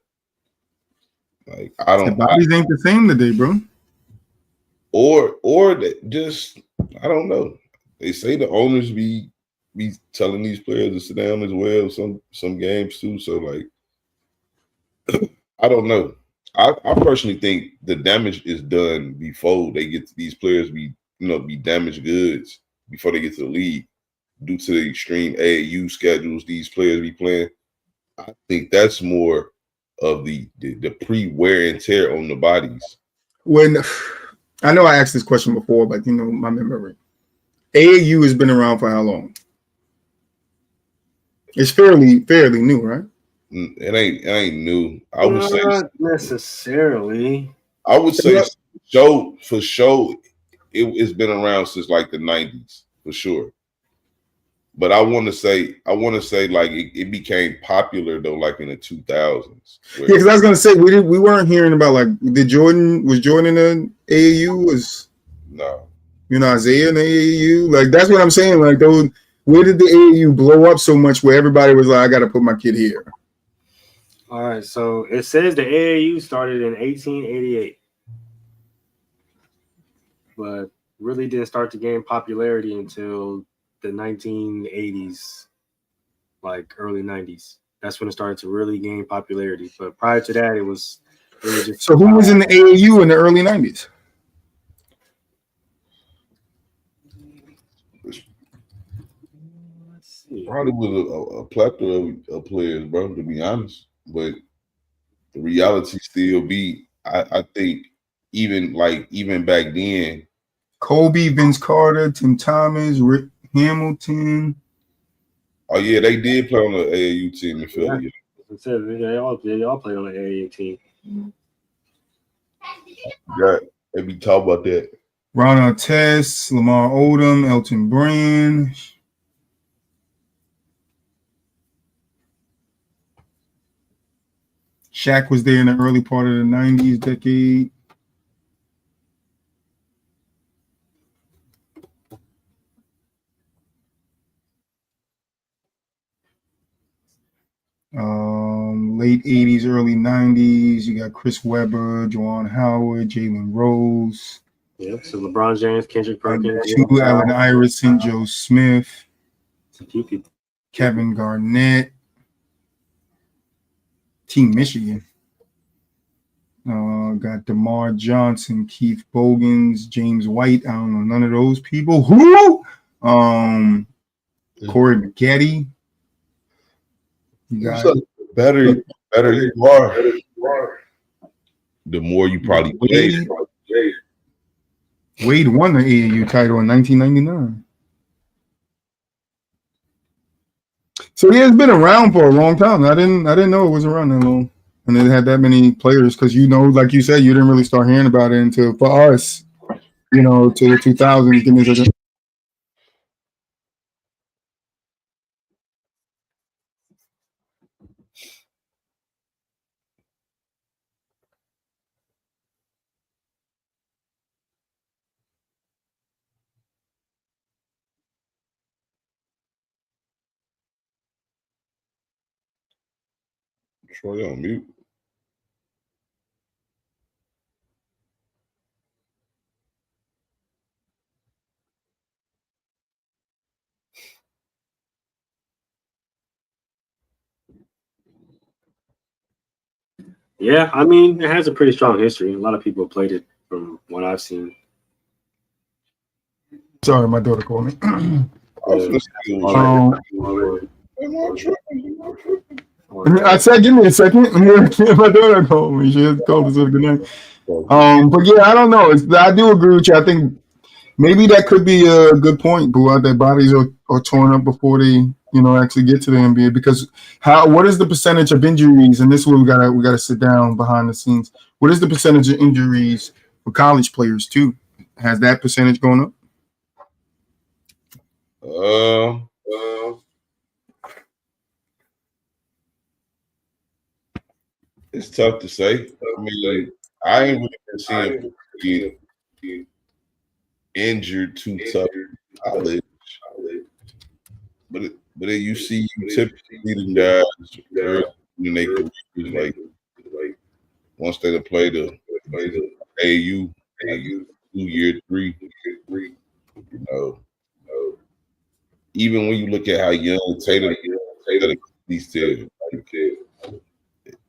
[SPEAKER 5] Like
[SPEAKER 2] the bodies ain't the same today, bro.
[SPEAKER 5] Or that just I don't know. They say the owners be telling these players to sit down as well. Some games too. So like, I don't know. I personally think the damage is done before they get to these players be damaged goods before they get to the league due to the extreme AAU schedules these players be playing. I think that's more of the pre-wear and tear on the bodies.
[SPEAKER 2] When I know I asked this question before, but my memory. AAU has been around for how long? It's fairly new, right?
[SPEAKER 5] It ain't new. I would say
[SPEAKER 3] not necessarily.
[SPEAKER 5] I would say for sure it's been around since like the 90s for sure. But I want to say like it became popular though, like in the 2000s.
[SPEAKER 2] Yeah, because I was gonna say we weren't hearing about like was Jordan in the AAU? Was
[SPEAKER 5] no,
[SPEAKER 2] Isaiah in the AAU? Like that's what I'm saying. Like those, where did the AAU blow up so much where everybody was like, I got to put my kid here?
[SPEAKER 3] All right, so it says the AAU started in 1888, but really didn't start to gain popularity until the 1980s, like early 90s. That's when it started to really gain popularity. But prior to that, it was just.
[SPEAKER 2] So who was in the AAU in the early 90s?
[SPEAKER 5] Probably was a plethora of players, bro, to be honest. But the reality still be, I think, even back then.
[SPEAKER 2] Kobe, Vince Carter, Tim Thomas, Rick Hamilton.
[SPEAKER 5] Oh yeah, they did play on the AAU team in Philly.
[SPEAKER 3] Yeah. They all played on the AAU team.
[SPEAKER 5] Yeah, they be talking about that.
[SPEAKER 2] Ron Artest, Lamar Odom, Elton Brand. Shaq was there in the early part of the 90s decade. late 80s, early 90s. You got Chris Webber, Juwan Howard, Jalen Rose.
[SPEAKER 3] Yep. So LeBron James, Kendrick Perkins,
[SPEAKER 2] Two Allen Iverson, Joe Smith,
[SPEAKER 3] a few people.
[SPEAKER 2] Kevin Garnett, Team Michigan. Got DeMar Johnson, Keith Bogans, James White. I don't know none of those people. Who? Corey Maggette. You got
[SPEAKER 5] better you are, the more you probably play.
[SPEAKER 2] Wade won the AAU title in 1999. So yeah, it's been around for a long time. I didn't know it was around that long, and it had that many players. Because like you said, you didn't really start hearing about it until for us, to the 2000s. Give me a second.
[SPEAKER 5] Troy on mute.
[SPEAKER 3] Yeah, I mean, it has a pretty strong history. A lot of people played it from what I've seen.
[SPEAKER 2] Sorry, my daughter called me. I said, give me a second. My daughter called me. She has called us a good night. But yeah, I don't know. I do agree with you. I think maybe that could be a good point. But their bodies are torn up before they, actually get to the NBA. Because what is the percentage of injuries? And this is where we gotta sit down behind the scenes. What is the percentage of injuries for college players too? Has that percentage gone up?
[SPEAKER 5] It's tough to say. I mean, I ain't really been seeing people get injured too tough in college. But then you typically them guys early in their careers, like once they play the AU, like 2-year, 3. Even when you look at how young Tatum these two,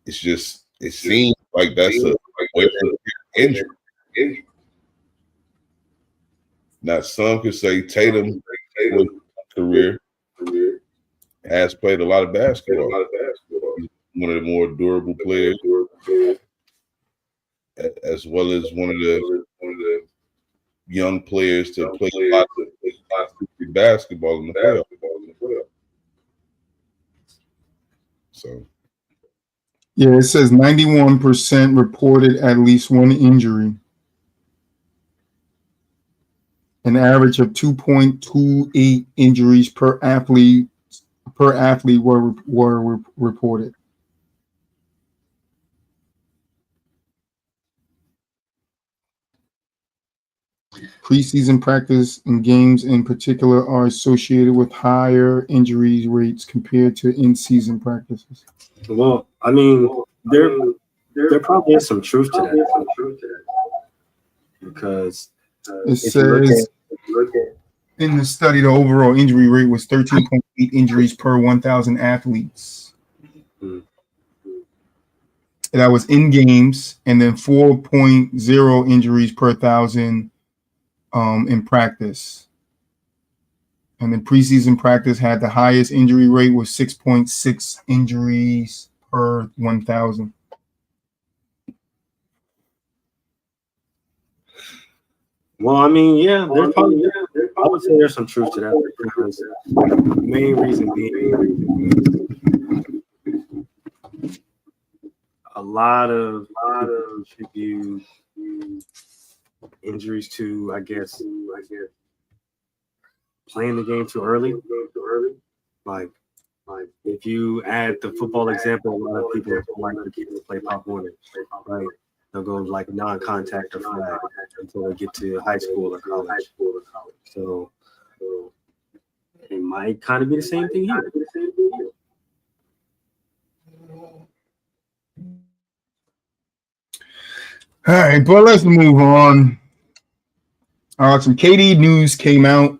[SPEAKER 5] it seems like that's a way to get injured. Now some could say Tatum career has played a lot of basketball. He's one of the more durable players, as well as one of the young players to play a lot of basketball in the playoffs. So,
[SPEAKER 2] yeah, it says 91% reported at least one injury. An average of 2.28 injuries per athlete were reported. Preseason practice and games in particular are associated with higher injury rates compared to in-season practices.
[SPEAKER 3] Well, I mean, there probably is some truth to that. Because
[SPEAKER 2] it says in the study, the overall injury rate was 13.8 injuries per 1,000 athletes. That was in games, and then 4.0 injuries per 1,000 in practice. And then preseason practice had the highest injury rate was 6.6 injuries per 1,000.
[SPEAKER 3] Well, I mean, yeah, I would say there's some truth to that. Because the main reason being a lot of attribute injuries to, I guess, playing the game too early. Like if you add the football example, a lot of people like the kids to play Pop Warner, right? They'll go like non-contact or flag until they get to high school or college. So it might kind of be the same thing here.
[SPEAKER 2] All right, but let's move on. Some KD news came out.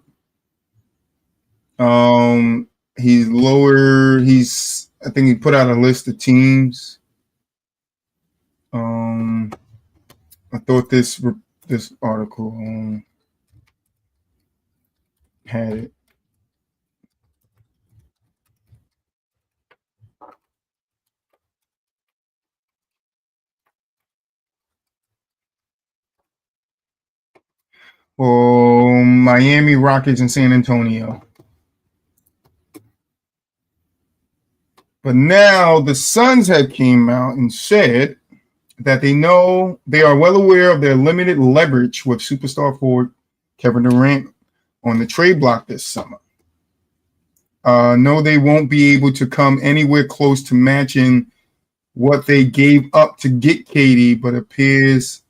[SPEAKER 2] He's lower. I think he put out a list of teams. I thought this article had it. Miami, Rockets, and San Antonio. But now the Suns have came out and said that they are well aware of their limited leverage with superstar forward Kevin Durant on the trade block this summer. No, they won't be able to come anywhere close to matching what they gave up to get KD, but appears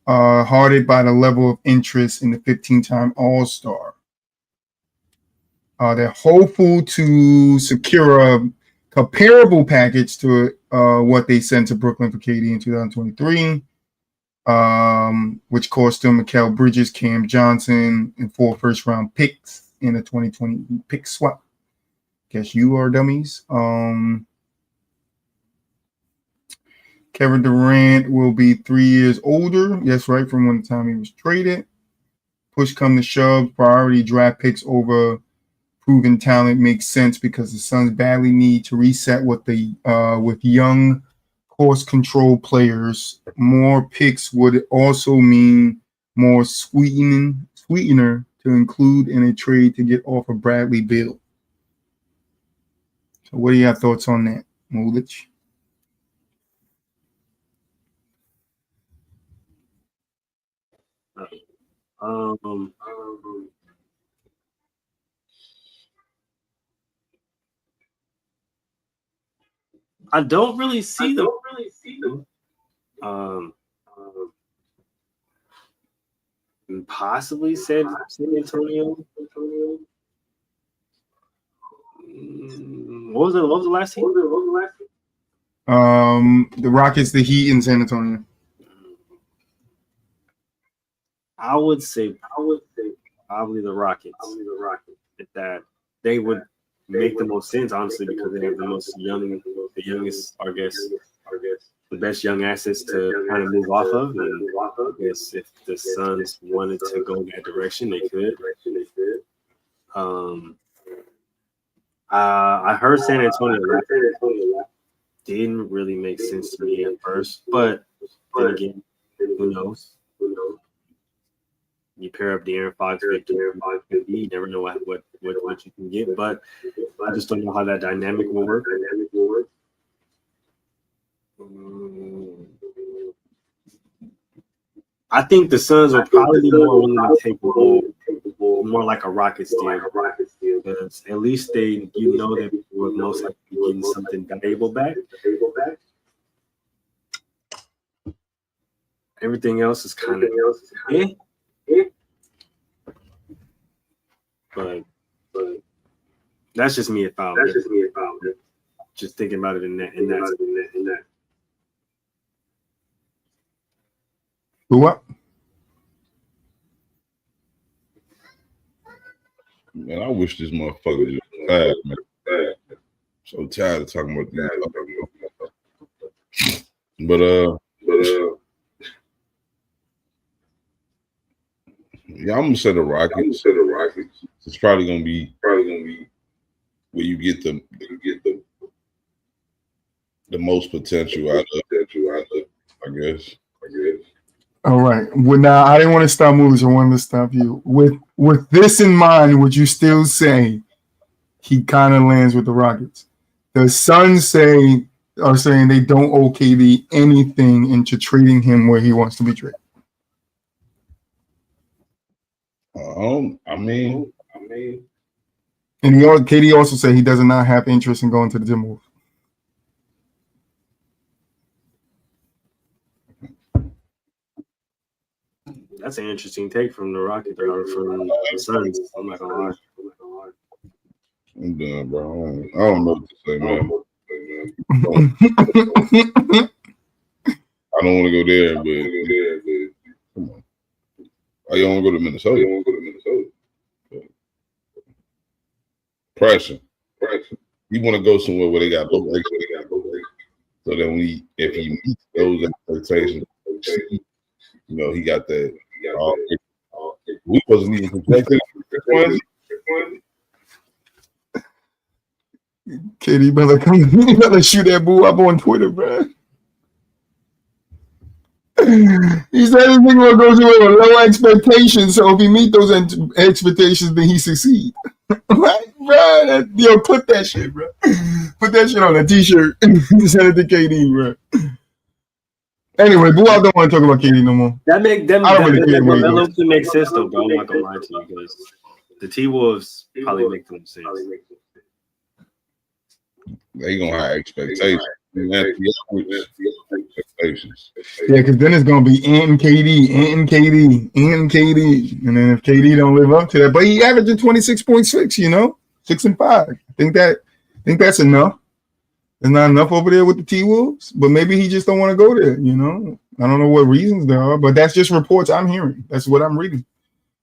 [SPEAKER 2] hearted by the level of interest in the 15-time All-Star. They're hopeful to secure a comparable package to what they sent to Brooklyn for KD in 2023, which cost them Mikal Bridges, Cam Johnson, and 4 first-round picks in a 2020 pick swap. Guess you are dummies. Kevin Durant will be 3 years older. Yes, right, from when the time he was traded. Push come to shove, priority draft picks over proven talent makes sense because the Suns badly need to reset with young cost control players. More picks would also mean more sweetener to include in a trade to get off of Bradley Beal. So what are your thoughts on that, Mulich?
[SPEAKER 3] I don't really see them. Possibly San Antonio. What was the last team?
[SPEAKER 2] The Rockets, the Heat, and San Antonio.
[SPEAKER 3] I would say probably the Rockets. That they would make the most sense, honestly, because they have the youngest, I guess, the best young assets to kind of move off of. And I guess if the Suns wanted to go in that direction, they could. I heard San Antonio didn't really make sense to me at first, but then again, who knows? You pair up De'Aaron Fox, you never know what you can get. But I just don't know how that dynamic will work. I think the Suns will probably be more willing to take more like a Rockets deal. Because at least they would most likely be getting something valuable back. Everything else is kind of But that's just me about it. Just thinking about it in that.
[SPEAKER 2] What?
[SPEAKER 5] Man, I wish this motherfucker just died, man. So tired of talking about this. But yeah, I'm gonna say the Rockets. It's probably gonna be where you get the most potential out of, I guess.
[SPEAKER 2] All right. Well, now I didn't want to stop movies. I wanted to stop you. With this in mind, would you still say he kind of lands with the Rockets? The Suns are saying they don't owe KD anything into trading him where he wants to be traded. And KD also said he does not have interest in going to the Timberwolves.
[SPEAKER 3] That's an interesting take from the Rockets or from the Suns. I'm not gonna lie.
[SPEAKER 5] I'm done, bro. I don't know what to say, man. I don't want to go there, but come on. Why you don't want to go to Minnesota? Pressure. You want to go somewhere where they got low rates. So then if he meets those expectations, you know, he got that. We wasn't even projected.
[SPEAKER 2] KD better come. You better shoot that boo up on Twitter, bro. He said this nigga will go to it with low expectations. So if he meet those expectations, then he succeed. Right, bro? Yo, clip that shit, bro. Put that shit on a t-shirt. Send it to KD, bro. Anyway, boo, I don't want to talk about KD no more.
[SPEAKER 3] That make them.
[SPEAKER 2] I don't really care what he
[SPEAKER 3] That
[SPEAKER 2] does.
[SPEAKER 3] looks to make sense though, bro. I'm not gonna lie to you because the T-Wolves probably make them sense.
[SPEAKER 5] They gonna have expectations. Expectations.
[SPEAKER 2] Yeah, because then it's gonna be and KD, and then if KD don't live up to that, but he averaging 26.6, you know, 6 and 5. I think that's enough. There's not enough over there with the T-Wolves, but maybe he just don't want to go there, you know. I don't know what reasons there are, but that's just reports I'm hearing. That's what I'm reading.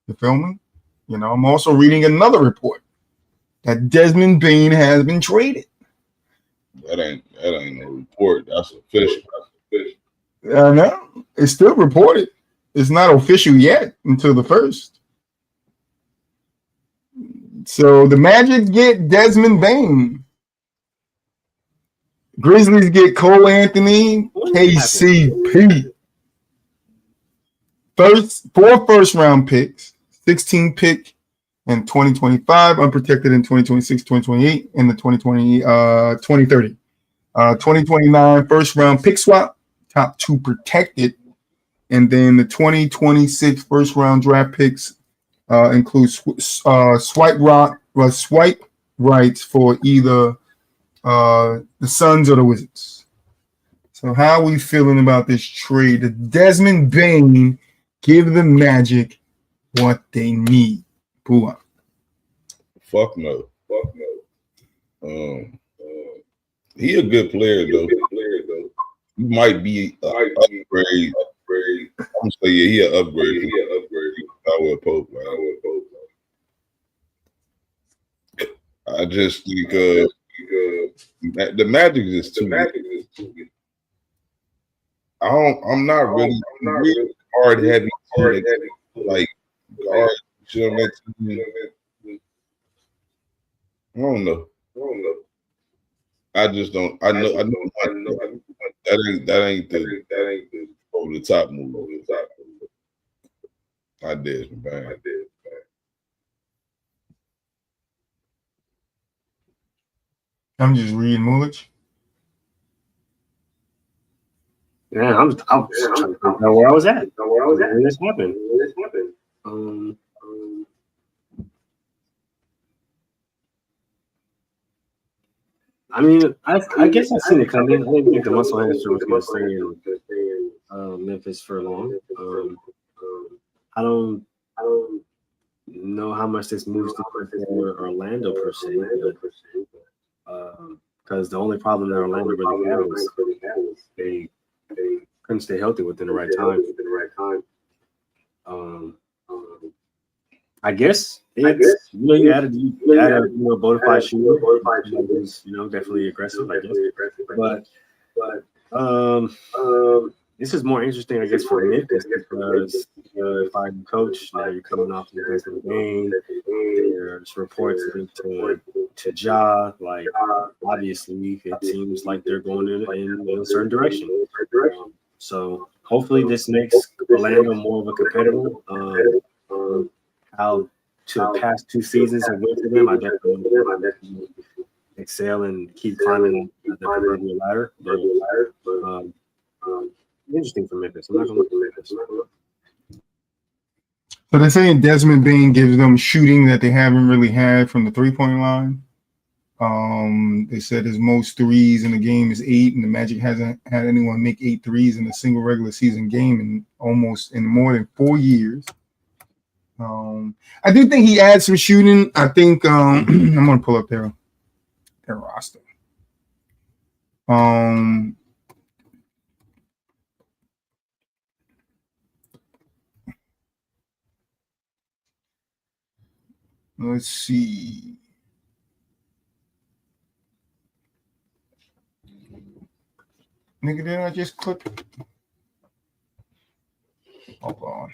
[SPEAKER 2] You feel me? You know, I'm also reading another report that Desmond Bain has been traded.
[SPEAKER 5] That ain't no report. That's official.
[SPEAKER 2] I know. It's still reported. It's not official yet until the 1st. So the Magic get Desmond Bain. Grizzlies get Cole Anthony, KCP. 4 first-round picks, 16 pick in 2025, unprotected in 2026, 2028, and the 2030. 2029 first-round pick swap, top 2 protected, and then the 2026 first-round draft picks include swipe rights for either the Suns or the Wizards. So how are we feeling about this trade? Does Desmond Bain give the Magic what they need? Pooh.
[SPEAKER 5] Fuck no. He a good player though. He might be an upgrade. I'm gonna say yeah, he an upgrade. I would Pope. I just think the Magic is too good. I'm not really hard heavy like guard. You know, I don't know. I just don't. I know. That ain't the over the top move. I did, man.
[SPEAKER 2] I'm just reading Mulich.
[SPEAKER 3] Yeah, I'm trying to know where I was at. When this happened. I mean, I guess I've seen it coming. I didn't think the muscle hamster was going to stay in Memphis for long. I don't know how much this moves to Orlando per se, because the only problem that Orlando really had was they couldn't stay healthy within the right time. I guess it's you added a bona fide shooter, who's definitely aggressive. I guess, but this is more interesting, I guess, for Memphis because if I'm coach, now you're coming off the Desmond Bain. There's reports to Ja. Like, obviously, it seems like they're going in a certain direction. So hopefully, this makes Orlando more of a competitor. How to the past 2 seasons have went for them, I definitely excel and keep climbing the proverbial ladder. But, interesting for Memphis. I'm not going to look at Memphis.
[SPEAKER 2] So they're saying Desmond Bain gives them shooting that they haven't really had from the 3-point line. They said his most threes in the game is 8, and the Magic hasn't had anyone make 8 threes in a single regular season game in more than 4 years. I do think he adds some shooting. I think I'm going to pull up their roster. Let's see. Nigga, didn't I just click? Hold on.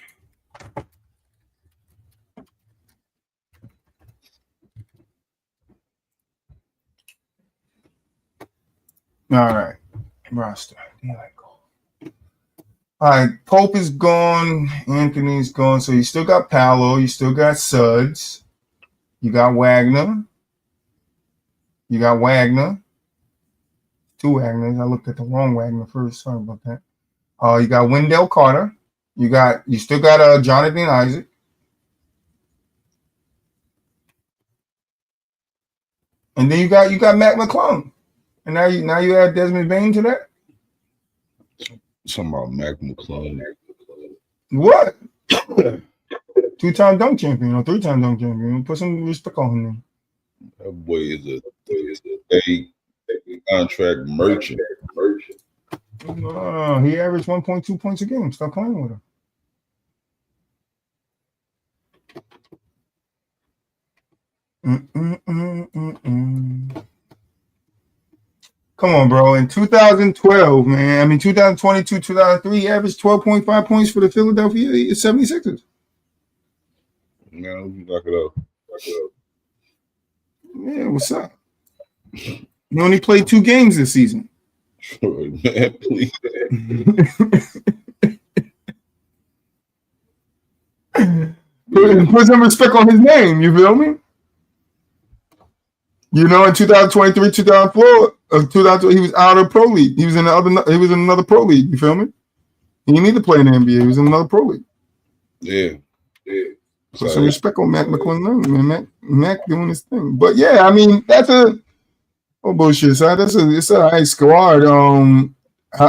[SPEAKER 2] All right. Roster. There I go. All right. Pope is gone. Anthony's gone. So you still got Paolo. You still got Suggs. You got Wagner. You got Wagner. Two Wagners. I looked at the wrong Wagner first. Sorry about that. You got Wendell Carter. You still got Jonathan Isaac. And then you got Matt McClung. And now you add Desmond Bain to that?
[SPEAKER 5] Something about Mac McClung.
[SPEAKER 2] What? 2-time dunk champion or 3-time dunk champion. Put some respect on him.
[SPEAKER 5] That boy is a contract merchant.
[SPEAKER 2] He averaged 1.2 points a game. Stop playing with him. Come on, bro. In 2012, man. I mean, 2022, 2003, he averaged 12.5 points for the Philadelphia 76ers.
[SPEAKER 5] No, knock it up.
[SPEAKER 2] Yeah, what's up? He only played 2 games this season.
[SPEAKER 5] Man, please.
[SPEAKER 2] Put some respect on his name, you feel me? You know, in 2023, 2004, 2000, he was out of pro league. He was in another pro league. You feel me? He didn't need to play in the NBA. He was in another pro league.
[SPEAKER 5] Yeah.
[SPEAKER 2] Put some respect on Mac McClung, man. Mac doing his thing. But yeah, I mean, that's bullshit. So it's a high squad.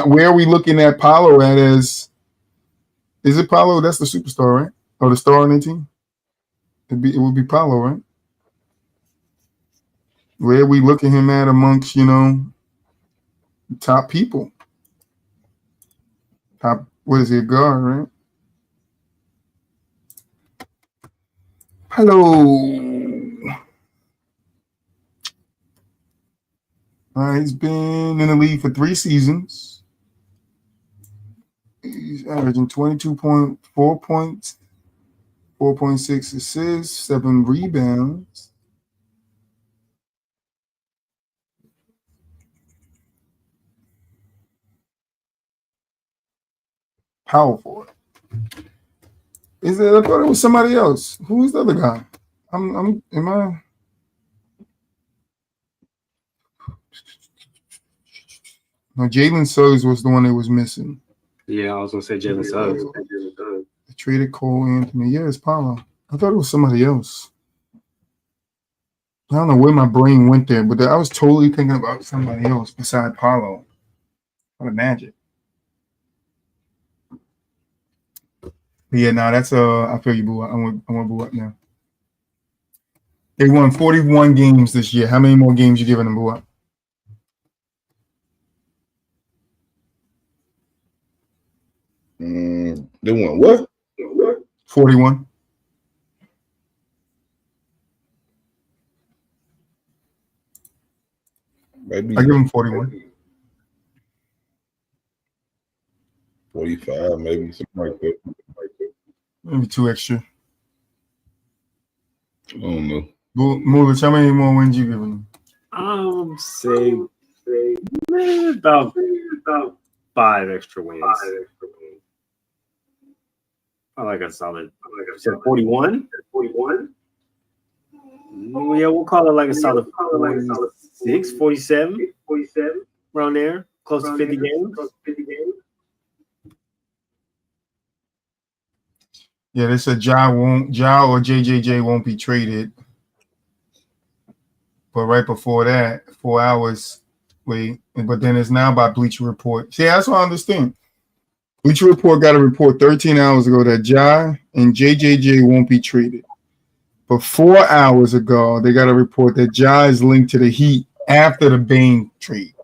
[SPEAKER 2] Where are we looking at Paolo at as? Is it Paolo? That's the superstar, right? Or the star on the team? It would be Paolo, right? Where we look at him at amongst, top people? Top, what is he, a guard, right? Hello. He's been in the league for 3 seasons. He's averaging 22.4 points, 4.6 assists, 7 rebounds. Powerful. I thought it was somebody else. Who's the other guy? No, Jalen Suggs was the one that was missing.
[SPEAKER 3] Yeah, I was gonna say Jalen Suggs.
[SPEAKER 2] They traded Cole Anthony. Yeah, it's Paolo. I thought it was somebody else. I don't know where my brain went there, but I was totally thinking about somebody else beside Paolo. What a magic. But yeah, that's I feel you, Boo. I want Boo up now. They won 41 games this year. How many more games you giving them, Boo up?
[SPEAKER 5] They won what?
[SPEAKER 2] 41.
[SPEAKER 5] Maybe
[SPEAKER 2] I give them 41.
[SPEAKER 5] 45, maybe something like that.
[SPEAKER 2] Maybe 2 extra.
[SPEAKER 5] I don't know.
[SPEAKER 2] Moolich, how many more wins you giving them?
[SPEAKER 3] I would say about 5 extra wins. I like a solid. You said 41? 41? Yeah, we'll call it like a solid 46, 47, around there, close to 50 games.
[SPEAKER 2] Yeah, they said Ja or JJJ won't be traded. But right before that, 4 hours, but then it's now by Bleacher Report. See, that's what I understand. Bleacher Report got a report 13 hours ago that Ja and JJJ won't be traded. But 4 hours ago, they got a report that Ja is linked to the Heat after the Bain trade.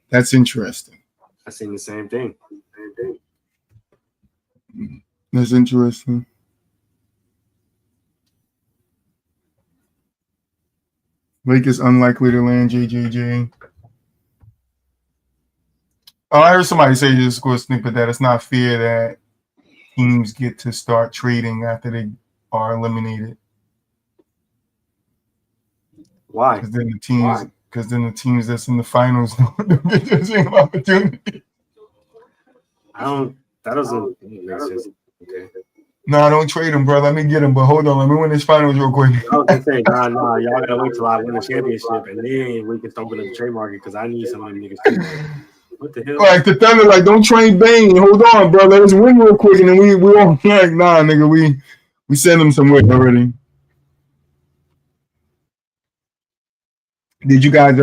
[SPEAKER 2] That's interesting.
[SPEAKER 3] I seen the same thing.
[SPEAKER 2] That's interesting. Lakers unlikely to land JJJ. Oh, I heard somebody say just go snippet that it's not fair that teams get to start trading after they are eliminated.
[SPEAKER 3] Why?
[SPEAKER 2] Because then the teams that's in the finals don't get the same opportunity.
[SPEAKER 3] That doesn't make sense. Okay.
[SPEAKER 2] No, don't trade him, bro. Let me get him. But hold on, let me win this finals real quick.
[SPEAKER 3] I was gonna say, nah, y'all gotta wait till I win the championship and then we can start with the trade market because I need some of them niggas too. What the hell?
[SPEAKER 2] Like the Thunder, like don't trade Bane. Hold on, bro. Let us win real quick, and then we all like, nah, nigga, we send him somewhere already. Did you guys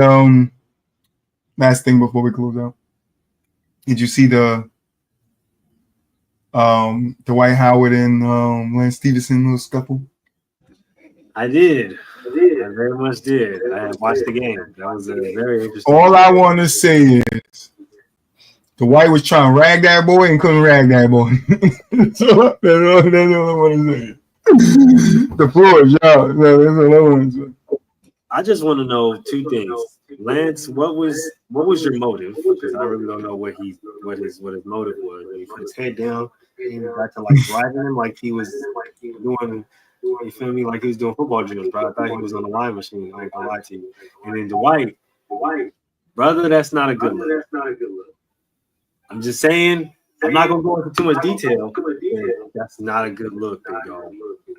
[SPEAKER 2] last thing before we close out? Did you see the Dwight Howard and Lance Stevenson little scuffle?
[SPEAKER 3] I did. I very much did. I watched the game. That was a very interesting.
[SPEAKER 2] All I want to say is Dwight was trying to rag that boy and couldn't rag that boy. So that's all I want to say. The floor is out. That's all I want to say.
[SPEAKER 3] I just want to know two things. Lance, what was your motive? Because I really don't know what his motive was. He put his head down and got to like driving him like he was doing. You feel me? Like he was doing football drills, bro. I thought he was on the line machine. I ain't gonna lie to you. And then Dwight, brother, that's not a good look. I'm just saying. I'm not gonna go into too much detail. That's not a good look, big dog.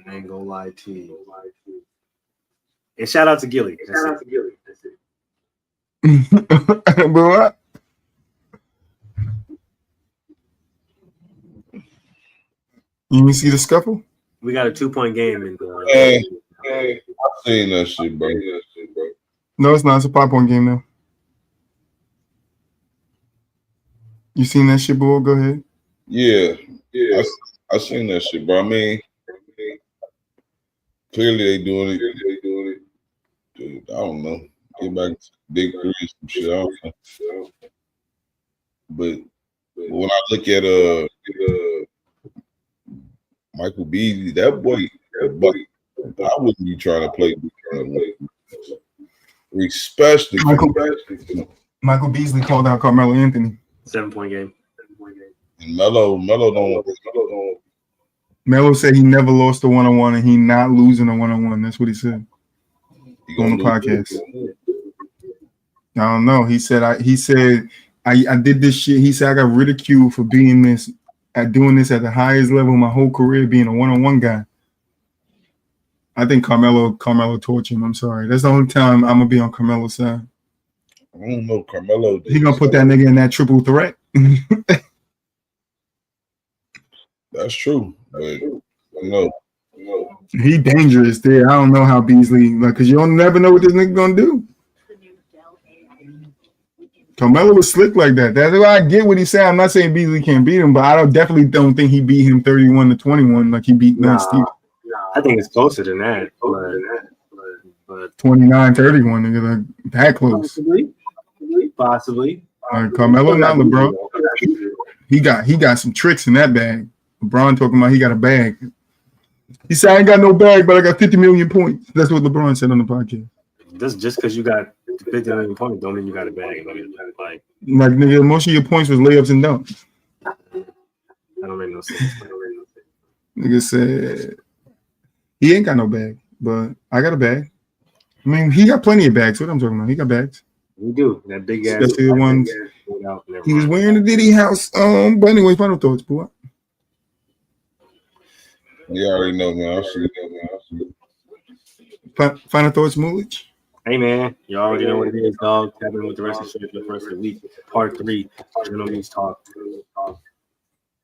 [SPEAKER 3] I ain't gonna lie to you. And shout out to Gilly. That's it.
[SPEAKER 2] But what? You didn't see the scuffle?
[SPEAKER 3] We got a 2-point game in
[SPEAKER 5] Hey, I've seen that shit, bro.
[SPEAKER 2] No, it's not. It's a 5-point game now. You seen that shit, boy? Go ahead.
[SPEAKER 5] Yeah. I seen that shit, bro. I mean, clearly they doing it. Dude, I don't know. Get back to big three and some shit. I don't know. But when I look at Michael Beasley, that boy, I wouldn't be trying to play. Especially
[SPEAKER 2] Michael Beasley called out Carmelo Anthony.
[SPEAKER 3] 7-point game.
[SPEAKER 5] And Melo don't.
[SPEAKER 2] Melo said he never lost a one-on-one and he not losing a one-on-one. That's what he said on the podcast. I don't know. He said I did this shit. He said I got ridiculed for doing this at the highest level of my whole career, being a one-on-one guy. I think Carmelo torched him. I'm sorry. That's the only time I'm gonna be on Carmelo's side.
[SPEAKER 5] I don't know. Carmelo.
[SPEAKER 2] He gonna put that nigga in that triple threat.
[SPEAKER 5] That's true, but no.
[SPEAKER 2] He dangerous there. I don't know how Beasley, because you don't never know what this nigga gonna do. Carmelo was slick like that. That's why I get what he said. I'm not saying Beasley can't beat him, but I definitely don't think he beat him 31-21 like he beat Lance Stevenson.
[SPEAKER 3] I think it's closer than that. But
[SPEAKER 2] 29-31, nigga, like that close.
[SPEAKER 3] Possibly.
[SPEAKER 2] Carmelo, not LeBron. He got some tricks in that bag. LeBron talking about he got a bag. He said I ain't got no bag, but I got 50 million points. That's what LeBron said on the podcast.
[SPEAKER 3] Just because you got 50 million points don't mean you got a bag. Like
[SPEAKER 2] nigga, most of your points was layups and dunks.
[SPEAKER 3] That don't make no sense.
[SPEAKER 2] Nigga said he ain't got no bag, but I got a bag. I mean, he got plenty of bags. What I'm talking about, he got bags.
[SPEAKER 3] We do that big ass.
[SPEAKER 2] Especially the ones he was wearing the Diddy house. But anyway, final thoughts, boy.
[SPEAKER 5] You already know, man. I'll see you.
[SPEAKER 2] Final thoughts, Moolich.
[SPEAKER 3] Hey man, you already know what it is, dog. Tap in with the rest of the show for the rest of the week. Part 3. Gentlemen's talk.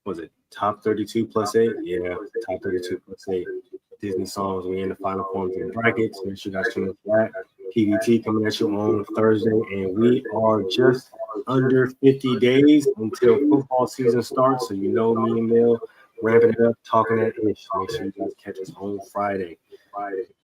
[SPEAKER 3] Was it top 32 plus 8? Yeah, top 32 plus 8. Disney songs. We in the final forms and brackets. Make sure you guys tune in for that. PVT coming at you on Thursday, and we are just under 50 days until football season starts. So you know me and Mel ramping it up, talking that ish. Make sure you guys catch us on Friday.